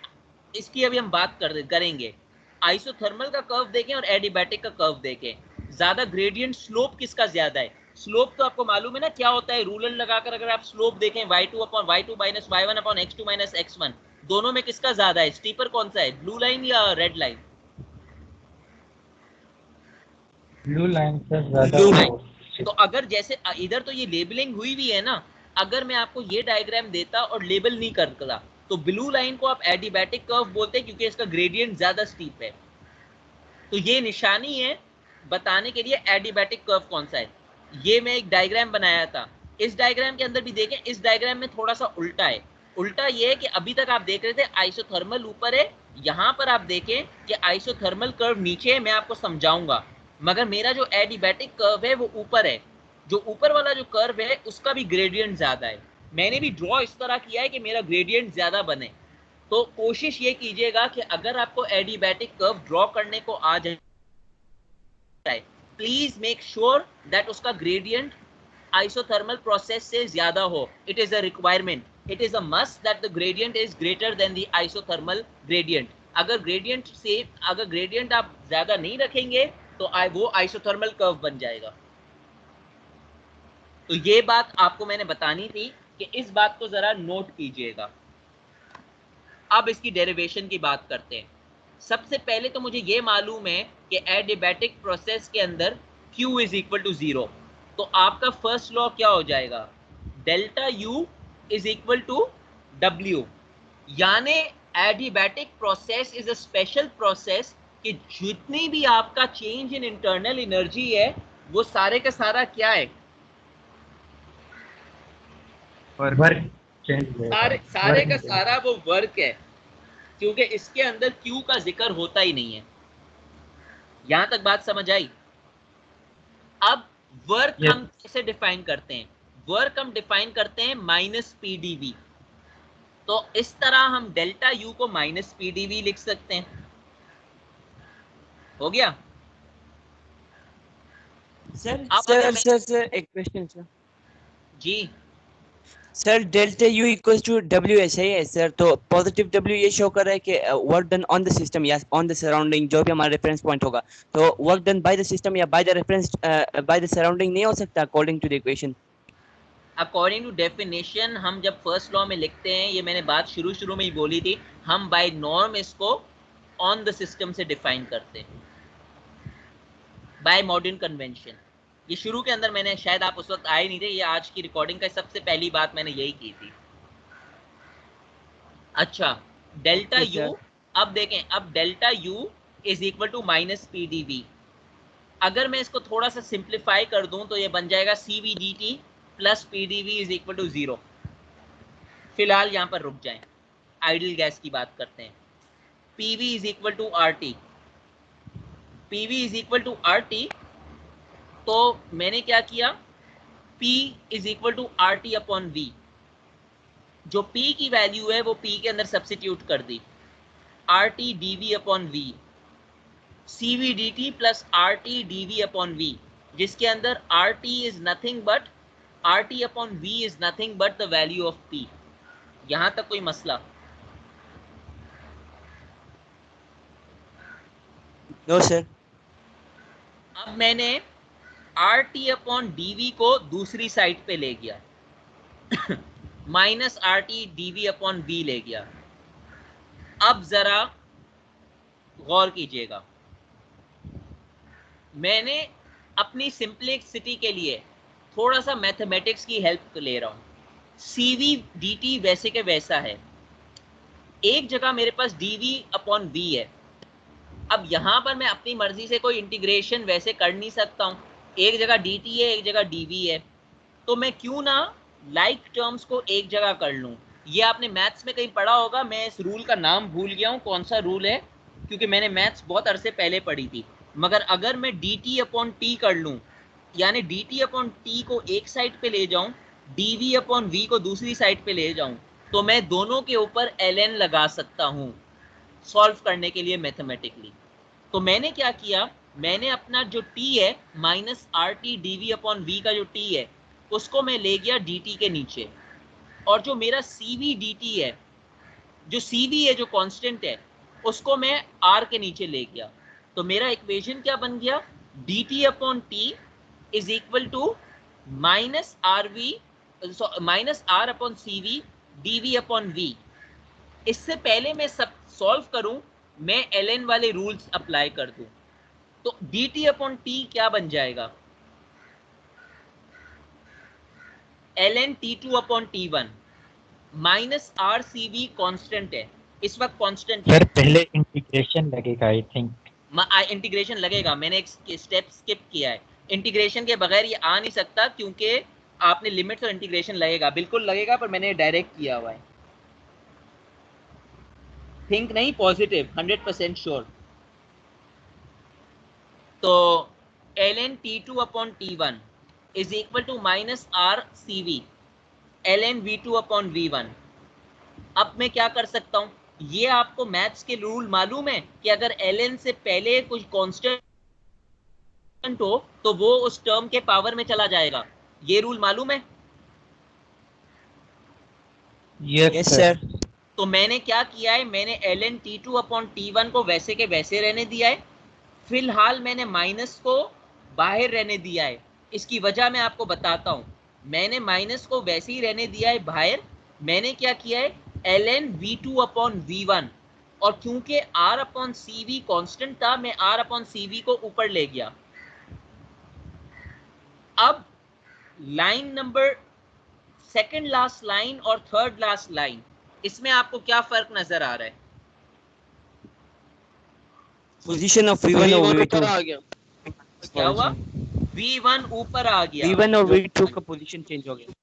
इसकी अभी हम बात करेंगे। आइसोथर्मल का कर्व देखें और एडिबैटिक का कर्व देखें, ज्यादा ग्रेडियंट स्लोप किसका ज्यादा है? स्लोप तो आपको मालूम है ना क्या होता है, रूलर लगाकर अगर आप स्लोप देखें y2 upon y2 minus y1 upon x2 minus x1, दोनों में किसका ज्यादा है? स्टीपर कौन सा है, ब्लू लाइन या रेड लाइन? ब्लू लाइन से ज्यादा। Blue line. तो अगर जैसे इधर तो ये लेबलिंग हुई भी है ना, अगर मैं आपको ये डायग्राम देता और लेबल नहीं करता तो ब्लू लाइन को आप एडिबैटिक कर्व बोलते हैं क्योंकि इसका ग्रेडियंट ज्यादा स्टीप है। तो ये निशानी है बताने के लिए एडिबैटिक कर्व कौन सा है। ये मैं एक डायग्राम बनाया था, इस डायग्राम के अंदर भी देखें, इस डायग्राम में थोड़ा सा उल्टा है। उल्टा ये है कि अभी तक आप देख रहे थे आइसोथर्मल ऊपर है, यहाँ पर आप देखें कि आइसोथर्मल कर्व नीचे है, मैं आपको समझाऊंगा, मगर मेरा जो एडिबैटिक कर्व है वो ऊपर है। जो ऊपर वाला जो कर्व है उसका भी ग्रेडियंट ज्यादा है। मैंने भी ड्रॉ इस तरह किया है कि मेरा ग्रेडियंट ज्यादा बने। तो कोशिश ये कीजिएगा कि अगर आपको एडिबैटिक कर्व ड्रॉ करने को आ जाए प्लीज मेक श्योर दैट उसका ग्रेडियंट आइसोथर्मल प्रोसेस से ज्यादा हो. It is a requirement, it is a must that the gradient is greater than the isothermal gradient. अगर ग्रेडियंट आप ज्यादा नहीं रखेंगे तो वो आइसोथर्मल कर्व बन जाएगा. तो ये बात आपको मैंने बतानी थी कि इस बात को जरा नोट कीजिएगा. अब इसकी डेरिवेशन की बात करते हैं. सबसे पहले तो मुझे ये मालूम है कि एडियाबैटिक प्रोसेस के अंदर Q इज इक्वल टू 0. तो आपका फर्स्ट लॉ क्या हो जाएगा? Delta U is equal to W. यानी adiabatic process is a special process कि जितनी भी आपका चेंज इन इंटरनल एनर्जी है वो सारे का सारा क्या है? वर्क चेंज सारे का सारा वो वर्क है, क्योंकि इसके अंदर Q का जिक्र होता ही नहीं है. यहां तक बात समझ आई? अब वर्क हम कैसे डिफाइन करते हैं? वर्क हम डिफाइन करते हैं माइनस PdV. तो इस तरह हम डेल्टा U को माइनस PdV लिख सकते हैं. हो गया? सर एक क्वेश्चन सर. जी sir delta U equals to W ऐसे ही है सर. तो पॉजिटिव W ये शो कर रहा है कि work done on the system या ऑन द सराउंडिंग, जो भी हमारा रेफरेंस पॉइंट होगा. तो work done by the system या by the reference by the surrounding नहीं हो सकता according to the equation. According to definition हम जब फर्स्ट लॉ में लिखते हैं, ये मैंने बात शुरू में ही बोली थी, हम बाय नॉर्म इसको ऑन द सिस्टम से डिफाइन करते हैं, बाय मॉडर्न कन्वेंशन. ये शुरू के अंदर मैंने, शायद आप उस वक्त आए नहीं थे, ये आज की रिकॉर्डिंग का सबसे पहली बात मैंने यही की थी. अच्छा, डेल्टा U, अब देखें, अब delta U is equal to minus PdV. अगर मैं इसको थोड़ा सा सिंप्लीफाई कर दूं तो ये बन जाएगा CVdT plus PdV is equal to 0. फिलहाल यहां पर रुक जाएं, आइडियल गैस की बात करते हैं. PV is equal to RT. PV is equal to RT. तो मैंने क्या किया? P is equal to RT upon V. जो P की वैल्यू है वो P के अंदर सब्सिट्यूट कर दी, RT dV upon V. CVdT plus RT dV upon V, जिसके अंदर RT is nothing but RT upon V is nothing but the value of P. यहां तक कोई मसला? No sir. अब मैंने RT अपॉन DV को दूसरी साइड पे ले गया, minus RT dV upon V ले गया. अब जरा गौर कीजिएगा, मैंने अपनी सिंप्लिसिटी के लिए थोड़ा सा मैथमेटिक्स की हेल्प ले रहा हूं. CVdT वैसे के वैसा है. एक जगह मेरे पास dV अपॉन V है. अब यहां पर मैं अपनी मर्जी से कोई इंटीग्रेशन वैसे कर नहीं सकता हूं. एक जगह dt है, एक जगह dv है, तो मैं क्यों ना लाइक टर्म्स को एक जगह कर लूं. ये आपने मैथ्स में कहीं पढ़ा होगा, मैं इस रूल का नाम भूल गया हूं कौन सा रूल है, क्योंकि मैंने मैथ्स बहुत अरसे पहले पढ़ी थी. मगर अगर मैं dt अपॉन t कर लूं, यानी dt अपॉन t को एक साइड पे ले जाऊं, dv अपॉन v को दूसरी साइड पे ले जाऊं, तो मैं दोनों के ऊपर ln लगा सकता हूं सॉल्व करने के लिए मैथमेटिकली. तो मैंने क्या किया, मैंने अपना जो t है minus RT dV upon V का जो t है उसको मैं ले गया dt के नीचे, और जो मेरा CVdt है, जो CV है, जो कांस्टेंट है, उसको मैं R के नीचे ले गया. तो मेरा इक्वेशन क्या बन गया? dt upon t is equal to minus R upon CV dV upon V. इससे पहले मैं सब सॉल्व करूं, मैं ln वाले रूल्स अप्लाई कर दूं, तो dt अपॉन t क्या बन जाएगा? ln t2 upon t1 minus RCV constant है, इस वक्त कांस्टेंट है. सर पहले इंटीग्रेशन लगेगा आई थिंक. इंटीग्रेशन लगेगा, मैंने एक स्टेप स्किप किया है. इंटीग्रेशन के बगैर ये आ नहीं सकता, क्योंकि आपने लिमिट्स और इंटीग्रेशन लगेगा, बिल्कुल लगेगा, पर मैंने डायरेक्ट किया हुआ है. थिंक नहीं, पॉजिटिव, 100% श्योर. तो ln t2 upon t1 is equal to minus RCV ln v2 upon v1. अब मैं क्या कर सकता हूं, ये आपको मैथ्स के रूल मालूम है कि अगर ln से पहले कुछ कांस्टेंट हो तो वो उस टर्म के पावर में चला जाएगा। ये रूल मालूम है? Yes sir. तो मैंने क्या किया है, मैंने ln t2 अपॉन t1 को वैसे के वैसे रहने दिया है, फिलहाल मैंने माइनस को बाहर रहने दिया है। इसकी वजह मैं आपको बताता हूं। मैंने माइनस को वैसे ही रहने दिया है बाहर। मैंने क्या किया है, ln v2 अपॉन v1, और क्योंकि r अपॉन cv कांस्टेंट था, मैं r अपॉन cv को ऊपर ले गया। अब line number second last line और थर्ड लास्ट लाइन, इसमें आपको क्या फर्क नजर आ रहा है? पोजीशन ऑफ v1 और V1 v2 ऊपर आ गया। क्या हुआ? v1 ऊपर आ गया। v1 और v2 का पोजीशन चेंज हो गया।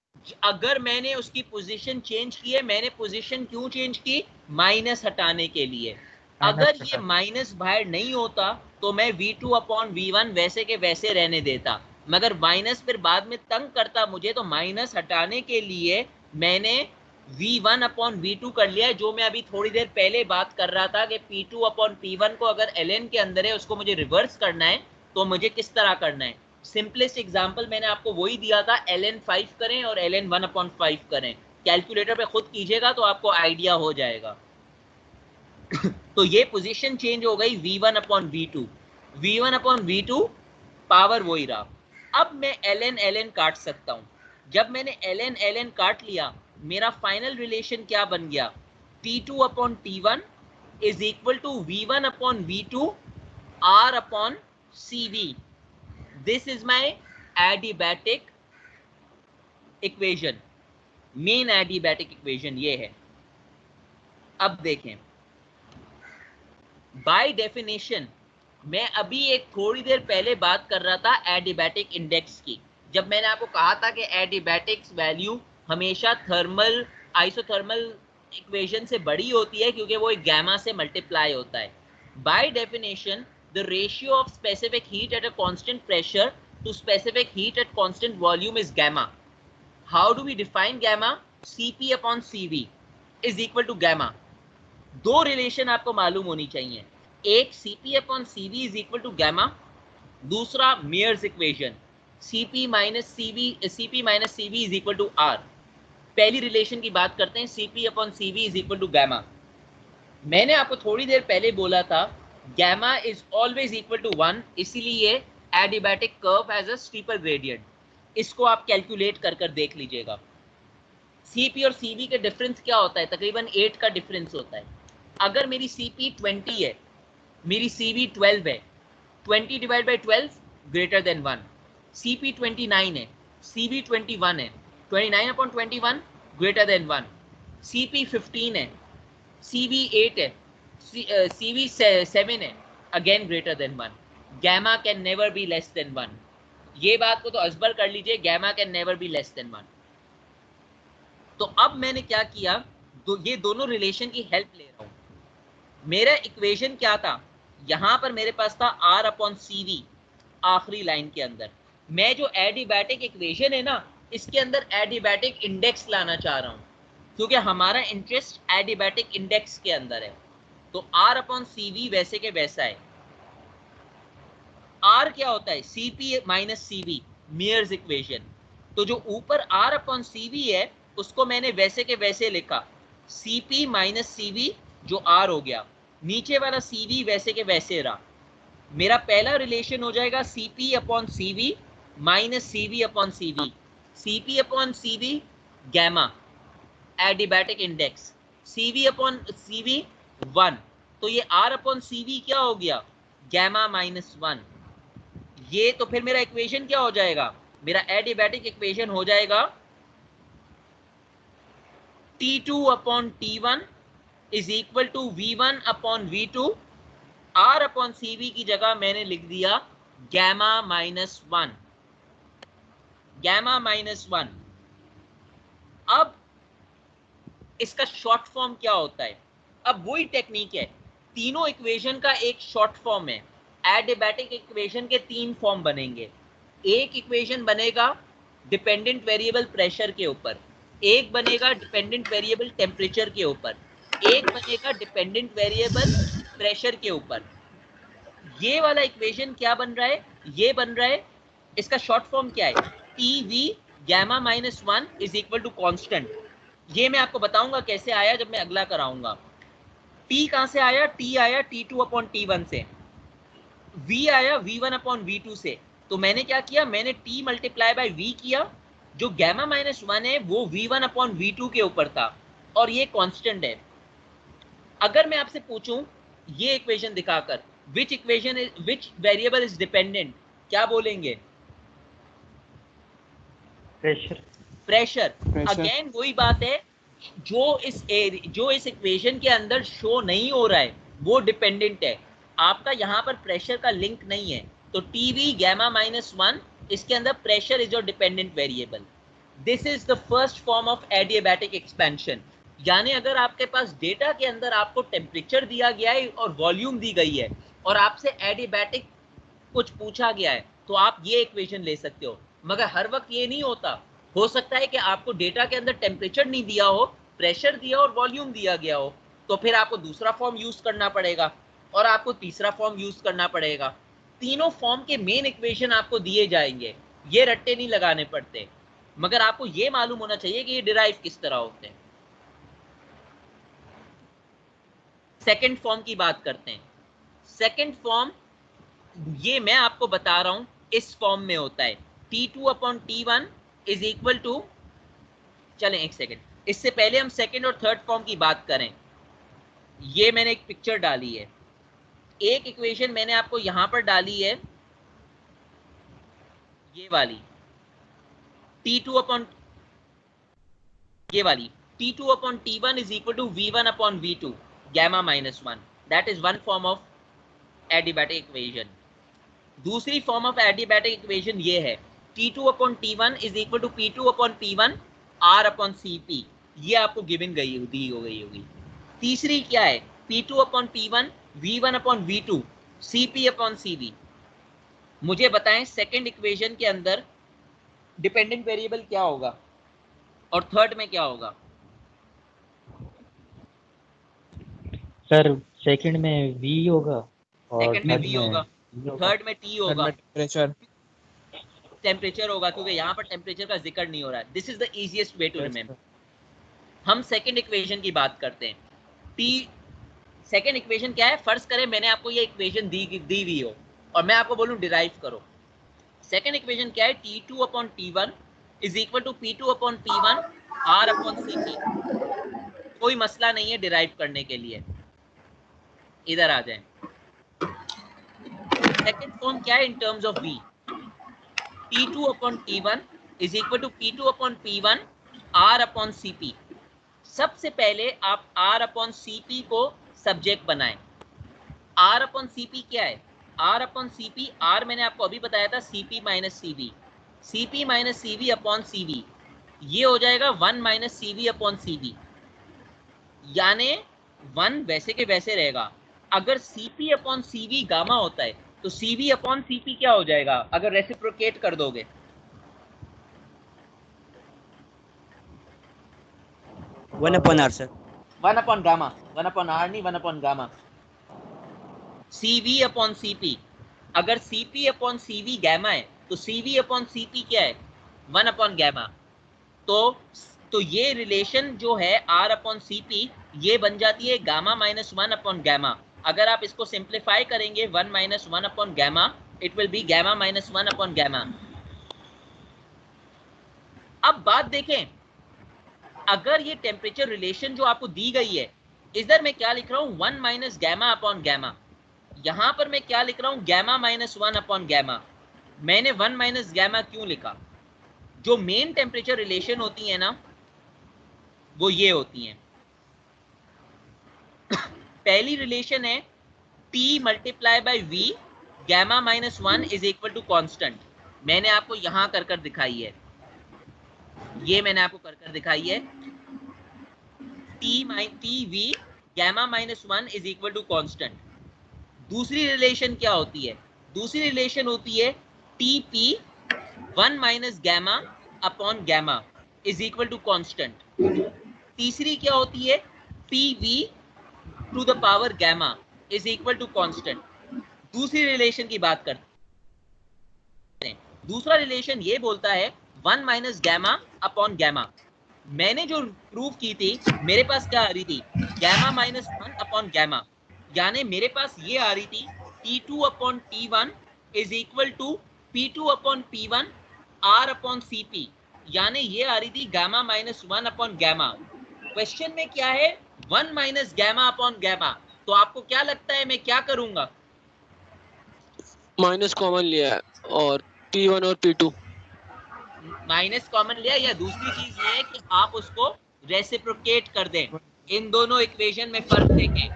अगर मैंने उसकी पोजीशन चेंज की है, मैंने पोजीशन क्यों चेंज की? माइनस हटाने के लिए। अगर ये माइनस बाहर नहीं होता तो मैं v2 अपॉन v1 वैसे के वैसे रहने देता, मगर माइनस फिर बाद में तंग करता मुझे, तो माइनस हटाने के लिए मैंने v1 अपॉन v2 कर लिया है। जो मैं अभी थोड़ी देर पहले बात कर रहा था कि p2 अपॉन p1 को अगर ln के अंदर है, उसको मुझे रिवर्स करना है, तो मुझे किस तरह करना है? सिंपलेस्ट एग्जांपल मैंने आपको वही दिया था, ln 5 करें और ln 1 अपॉन 5 करें। कैलकुलेटर पे खुद कीजिएगा तो आपको आइडिया हो जाएगा। तो ये पोजीशन चेंज हो गई v1 upon v2, v1 upon v2 power वही रहा। अब मैं ln काट सकता हूं। जब मैंने ln काट लिया, मेरा फाइनल रिलेशन क्या बन गया? t2 upon t1 is equal to v1 upon v2 r upon cv। This is my adiabatic equation, main adiabatic equation ये है। अब देखें, बाय डेफिनेशन मैं अभी एक थोड़ी देर पहले बात कर रहा था एडिबैटिक इंडेक्स की, जब मैंने आपको कहा था कि एडिबैटिक्स वैल्यू हमेशा थर्मल आइसोथर्मल इक्वेशन से बड़ी होती है, क्योंकि वो एक गैमा से मल्टीप्लाई होता है। By definition the ratio of specific heat at a constant pressure to specific heat at constant volume is gamma. How do we define gamma? Cp upon Cv is equal to gamma. दो रिलेशन आपको मालूम होनी चाहिए, एक Cp upon Cv is equal to gamma, दूसरा Mayer's equation Cp minus Cv is equal to R। पहली रिलेशन की बात करते हैं, Cp upon Cv is equal to gamma. मैंने आपको थोड़ी देर पहले बोला था gamma is always equal to 1, इसीलिए adiabatic curve has a steeper gradient. इसको आप कैलकुलेट कर कर देख लीजिएगा। Cp और Cv के डिफरेंस क्या होता है? तकरीबन 8 का डिफरेंस होता है। अगर मेरी Cp 20 है, मेरी Cv 12 है, 20 divide by 12 greater than 1। Cp 29 है, Cv 21 है, 29 अपॉन 21 ग्रेटर देन 1। Cp 15 है, Cv 8 है, Cv 7 है, again greater than 1। Gamma can never be less than 1। ये बात को तो अजबर कर लीजिए, gamma can never be less than 1। तो अब मैंने क्या किया, ये दोनों रिलेशन की हेल्प ले रहा हूं। मेरा इक्वेशन क्या था? यहां पर मेरे पास था R अपॉन Cv आखिरी लाइन के अंदर। मैं जो एडिबैटिक इक्वेशन है ना, इसके अंदर एडिबैटिक इंडेक्स लाना चाह रहा हूं, क्योंकि हमारा इंटरेस्ट एडिबैटिक इंडेक्स के अंदर है। तो R अपॉन Cv वैसे के वैसा है। R क्या होता है? Cp minus Cv, Mayer's equation. तो जो ऊपर R अपॉन Cv है, उसको मैंने वैसे के वैसे लिखा, Cp माइनस Cv जो R हो गया, नीचे वाला Cv वैसे के वैसे रहा। मेरा पहला रिलेशन हो जाएगा Cp upon Cv minus Cv upon Cv। Cp upon Cv gamma adiabatic index, Cv upon Cv 1, तो ये R अपॉन Cv क्या हो गया? Gamma minus 1। ये तो फिर मेरा इक्वेशन क्या हो जाएगा? मेरा एडिबैटिक इक्वेशन हो जाएगा T2 upon T1 is equal to V1 upon V2। R upon Cv की जगह मैंने लिख दिया गैमा माइनस 1, गैमा माइनस 1। अब इसका शॉर्ट फॉर्म क्या होता है? अब वही टेक्निक है, तीनों इक्वेशन का एक शॉर्ट फॉर्म है। एडिबैटिक इक्वेशन के 3 फॉर्म बनेंगे। एक इक्वेशन बनेगा डिपेंडेंट वेरिएबल प्रेशर के ऊपर, एक बनेगा डिपेंडेंट वेरिएबल टेम्परेचर के ऊपर, एक बनेगा डिपेंडेंट वेरिएबल प्रेशर के ऊपर। ये वाला इक्वेशन क्या बन रहा है? ये बन रहा है, इसका शॉर्ट फॉर्म क्या है, T V gamma minus 1 is equal to constant. ये मैं आपको बताऊंगा कैसे आया जब मैं अगला कराऊंगा। टी कहां से आया, टी आया T2 अपॉन T1 से, V आया V1 अपॉन V2 से। तो मैंने क्या किया, मैंने T मल्टीप्लाई बाय V किया, जो गैमा माइनस 1 है वो V1 अपॉन V2 के ऊपर था, और ये कांस्टेंट है। अगर मैं आपसे पूछूं ये इक्वेशन दिखाकर विच वेरिएबल इज डिपेंडेंट, क्या बोलेंगे, प्रेशर। प्रेशर। अगेन वही बात है, जो इस इक्वेशन के अंदर शो नहीं हो रहा है वो डिपेंडेंट है, आपका यहाँ पर प्रेशर का लिंक नहीं है। तो टीवी गैमा माइनस 1, इसके अंदर pressure is your dependent variable. This is the first form of adiabatic expansion. यानी अगर आपके पास डेटा के अंदर आपको टेम्परेचर दिया गया है और वॉल्यूम दी गई है और आपसे एडियाबैटिक कुछ पूछा गया है, तो आप ये इक्वेशन ले सकते हो। मगर हर वक्त ये नहीं होता, हो सकता है कि आपको डेटा के अंदर टेम्परेचर नहीं दिया हो, प्रेशर दिया और वॉल्यूम दिया गया हो, तो फिर आपको दूसरा फॉर्म यूज करना पड़ेगा और आपको तीसरा फॉर्म यूज करना पड़ेगा। तीनों फॉर्म के मेन इक्वेशन आपको दिए जाएंगे, ये रट्टे नहीं लगाने पड़ते, मगर आपको ये मालूम होना चाहिए कि ये डिराइव किस तरह होते हैं। सेकंड फॉर्म की बात करते हैं। सेकंड फॉर्म ये मैं आपको बता रहा हूं इस फॉर्म में होता है, T2 upon T1 is equal to, चलें एक सेकेंड, इससे पहले हम सेकंड और थर्ड फॉर्म की बात करें। ये मैंने एक पिक्चर डाली है, एक इक्वेशन मैंने आपको यहां पर डाली है, ये वाली T2 अपॉन, ये वाली T2 upon T1 is equal to V1 upon V2 gamma minus 1, that is one form of adiabatic equation. दूसरी फॉर्म ऑफ एडियाबैटिक इक्वेशन ये है, T2 upon T1 is equal to P2 upon P1 R upon CP, ये आपको गिवन दी हो गई होगी। तीसरी क्या है, P2 upon P1 V1 upon V2 CP upon CV। मुझे बताएं सेकंड इक्वेशन के अंदर डिपेंडेंट वेरिएबल क्या होगा और थर्ड में क्या होगा? सर सेकंड में V होगा और सेकंड में V होगा, थर्ड में T होगा, टेम्परेचर होगा, क्योंकि यहाँ पर टेम्परेचर का जिक्र नहीं हो रहा है। This is the easiest way to remember. हम सेकंड इक्वेशन की बात करते हैं। सेकंड इक्वेशन क्या है, फर्ज करें मैंने आपको ये इक्वेशन दी हुई हो और मैं आपको बोलूं डिराइव करो। सेकंड इक्वेशन क्या है, T2 upon T1 is equal to P2 upon P1 R upon CP। कोई मसला नहीं है डिराइव करने के लिए, इधर आ जाएं। सेकंड फॉर्म क्या है in terms of V, T2 upon T1 is equal to P2 upon P1 R upon CP। सबसे पहले आप R अपॉन CP को सब्जेक्ट बनाएं। R अपॉन CP क्या है, R अपॉन CP, R मैंने आपको अभी बताया था CP minus CV, CP minus CV upon CV, ये हो जाएगा 1 माइनस CV अपॉन CV, यानी 1 वैसे के वैसे रहेगा। अगर CP अपॉन CV गामा होता है तो CV अपॉन CP क्या हो जाएगा अगर रेसिप्रोकेट कर दोगे? One upon R sir, 1 upon gamma, 1 upon R नहीं, 1 upon gamma. CV upon CP, अगर CP अपॉन CV गैमा है तो CV अपॉन CP क्या है, 1 अपॉन गैमा। तो ये रिलेशन जो है R अपॉन CP, ये बन जाती है गामा माइनस 1 अपॉन गैमा। अगर आप इसको सिंप्लीफाई करेंगे 1 minus 1 upon gamma, it will be gamma minus 1 upon gamma. अब बात देखें, अगर ये टेम्परेचर रिलेशन जो आपको दी गई है, इधर मैं क्या लिख रहा हूं, 1 माइनस गैमा अपॉन गैमा, यहां पर मैं क्या लिख रहा हूं, गैमा माइनस 1 अपॉन गैमा। मैंने 1 माइनस गैमा क्यों लिखा? जो मेन टेम्परेचर रिलेशन होती है ना, वो ये होती हैं। पहली रिलेशन है T multiply by V gamma minus 1 is equal to constant. मैंने आपको यहां कर दिखाई है, ये मैंने आपको कर दिखाई है, T V gamma minus 1 is equal to constant. दूसरी रिलेशन क्या होती है? दूसरी रिलेशन होती है TP 1 minus gamma upon gamma is equal to constant. तीसरी क्या होती है, PV to the power gamma is equal to constant. दूसरी रिलेशन की बात करते हैं। दूसरा रिलेशन ये बोलता है 1 माइनस गैमा अपॉन गैमा। मैंने जो प्रूव की थी, मेरे पास क्या आ रही थी, गैमा माइनस 1 अपॉन गैमा, यानी मेरे पास ये आ रही थी T2 upon T1 is equal to P2 upon P1 R upon CP, यानी ये आ रही थी gamma minus 1 upon gamma. Question में क्या है, 1 माइनस गैमा अपॉन गैमा, तो आपको क्या लगता है मैं क्या करूंगा? माइनस कॉमन लिया है और P1 और P2 माइनस कॉमन लिया, या दूसरी चीज ये है कि आप उसको रेसिप्रोकेट कर दें, इन दोनों इक्वेशन में फर्क देखें,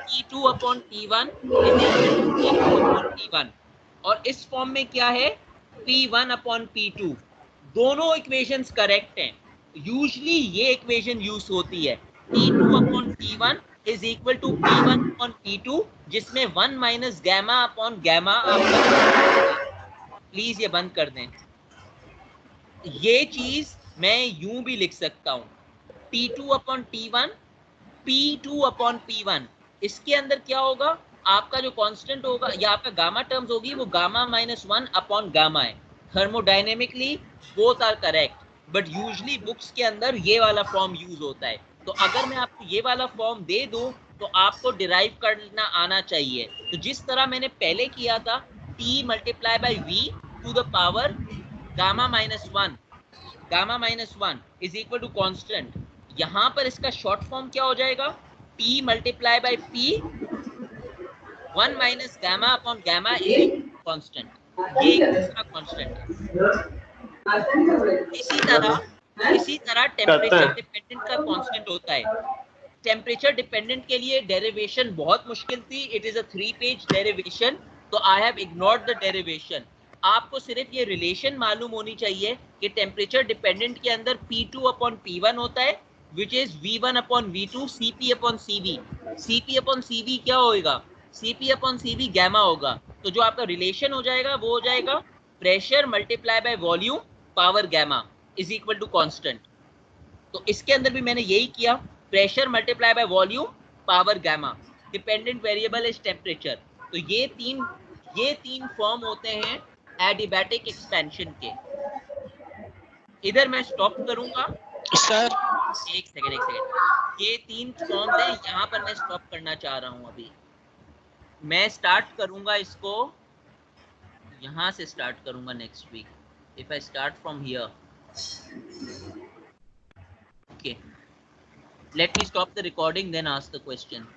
T2 upon T1 is equal to P2 upon T1, और इस फॉर्म में क्या है P1 अपॉन P2, दोनों इक्वेशंस करेक्ट हैं। यूजुअली ये इक्वेशन यूज होती है, T2 upon T1 is equal to P1 upon P2, जिसमें 1 माइनस गैमा अपॉन गैमा आप प्लीज ये बंद कर दें। ये चीज मैं यूं भी लिख सकता हूं, T2 upon T1 P2 upon P1, इसके अंदर क्या होगा, आपका जो कांस्टेंट होगा या आपका गामा टर्म्स होगी वो गामा माइनस 1 अपॉन गामा है। Thermodynamically both are correct, but usually books के अंदर ये वाला फॉर्म यूज होता है। तो अगर मैं आपको ये वाला फॉर्म दे दूं तो आपको डिराइव करना आना चाहिए। तो जिस तरह मैंने पहले किया था, T multiply by V to the power gamma minus 1 is equal to constant, यहां पर इसका शॉर्ट फॉर्म क्या हो जाएगा, T multiply by P 1 minus gamma upon gamma is equal to constant, ये एक दूसरा कांस्टेंट है। इसी तरह टेम्परेचर डिपेंडेंट का कांस्टेंट होता है। टेम्परेचर डिपेंडेंट के लिए डेरिवेशन बहुत मुश्किल थी, it is a 3 page derivation, तो I have ignored the derivation. आपको सिर्फ ये रिलेशन मालूम होनी चाहिए कि टेम्परेचर डिपेंडेंट के अंदर P2 अपॉन P1 होता है, which is V1 upon V2 CP upon CV। CP upon CV क्या होगा, CP अपॉन CV गैमा होगा। तो जो आपका रिलेशन हो जाएगा वो हो जाएगा pressure multiply by volume power gamma is equal to constant. तो इसके अंदर भी मैंने यही किया, pressure multiply by volume power gamma, dependent variable is temperature. तो ये तीन फॉर्म होते हैं एडियाबैटिक एक्सपेंशन के। इधर मैं स्टॉप करूंगा सर। एक सेकंड, ये 3 फॉर्म्स हैं, यहाँ पर मैं स्टॉप करना चाह रहा हूँ। अभी मैं स्टार्ट करूंगा इसको, यहाँ से स्टार्ट करूंगा next week, if I start from here. Okay, let me stop the recording, then ask the question.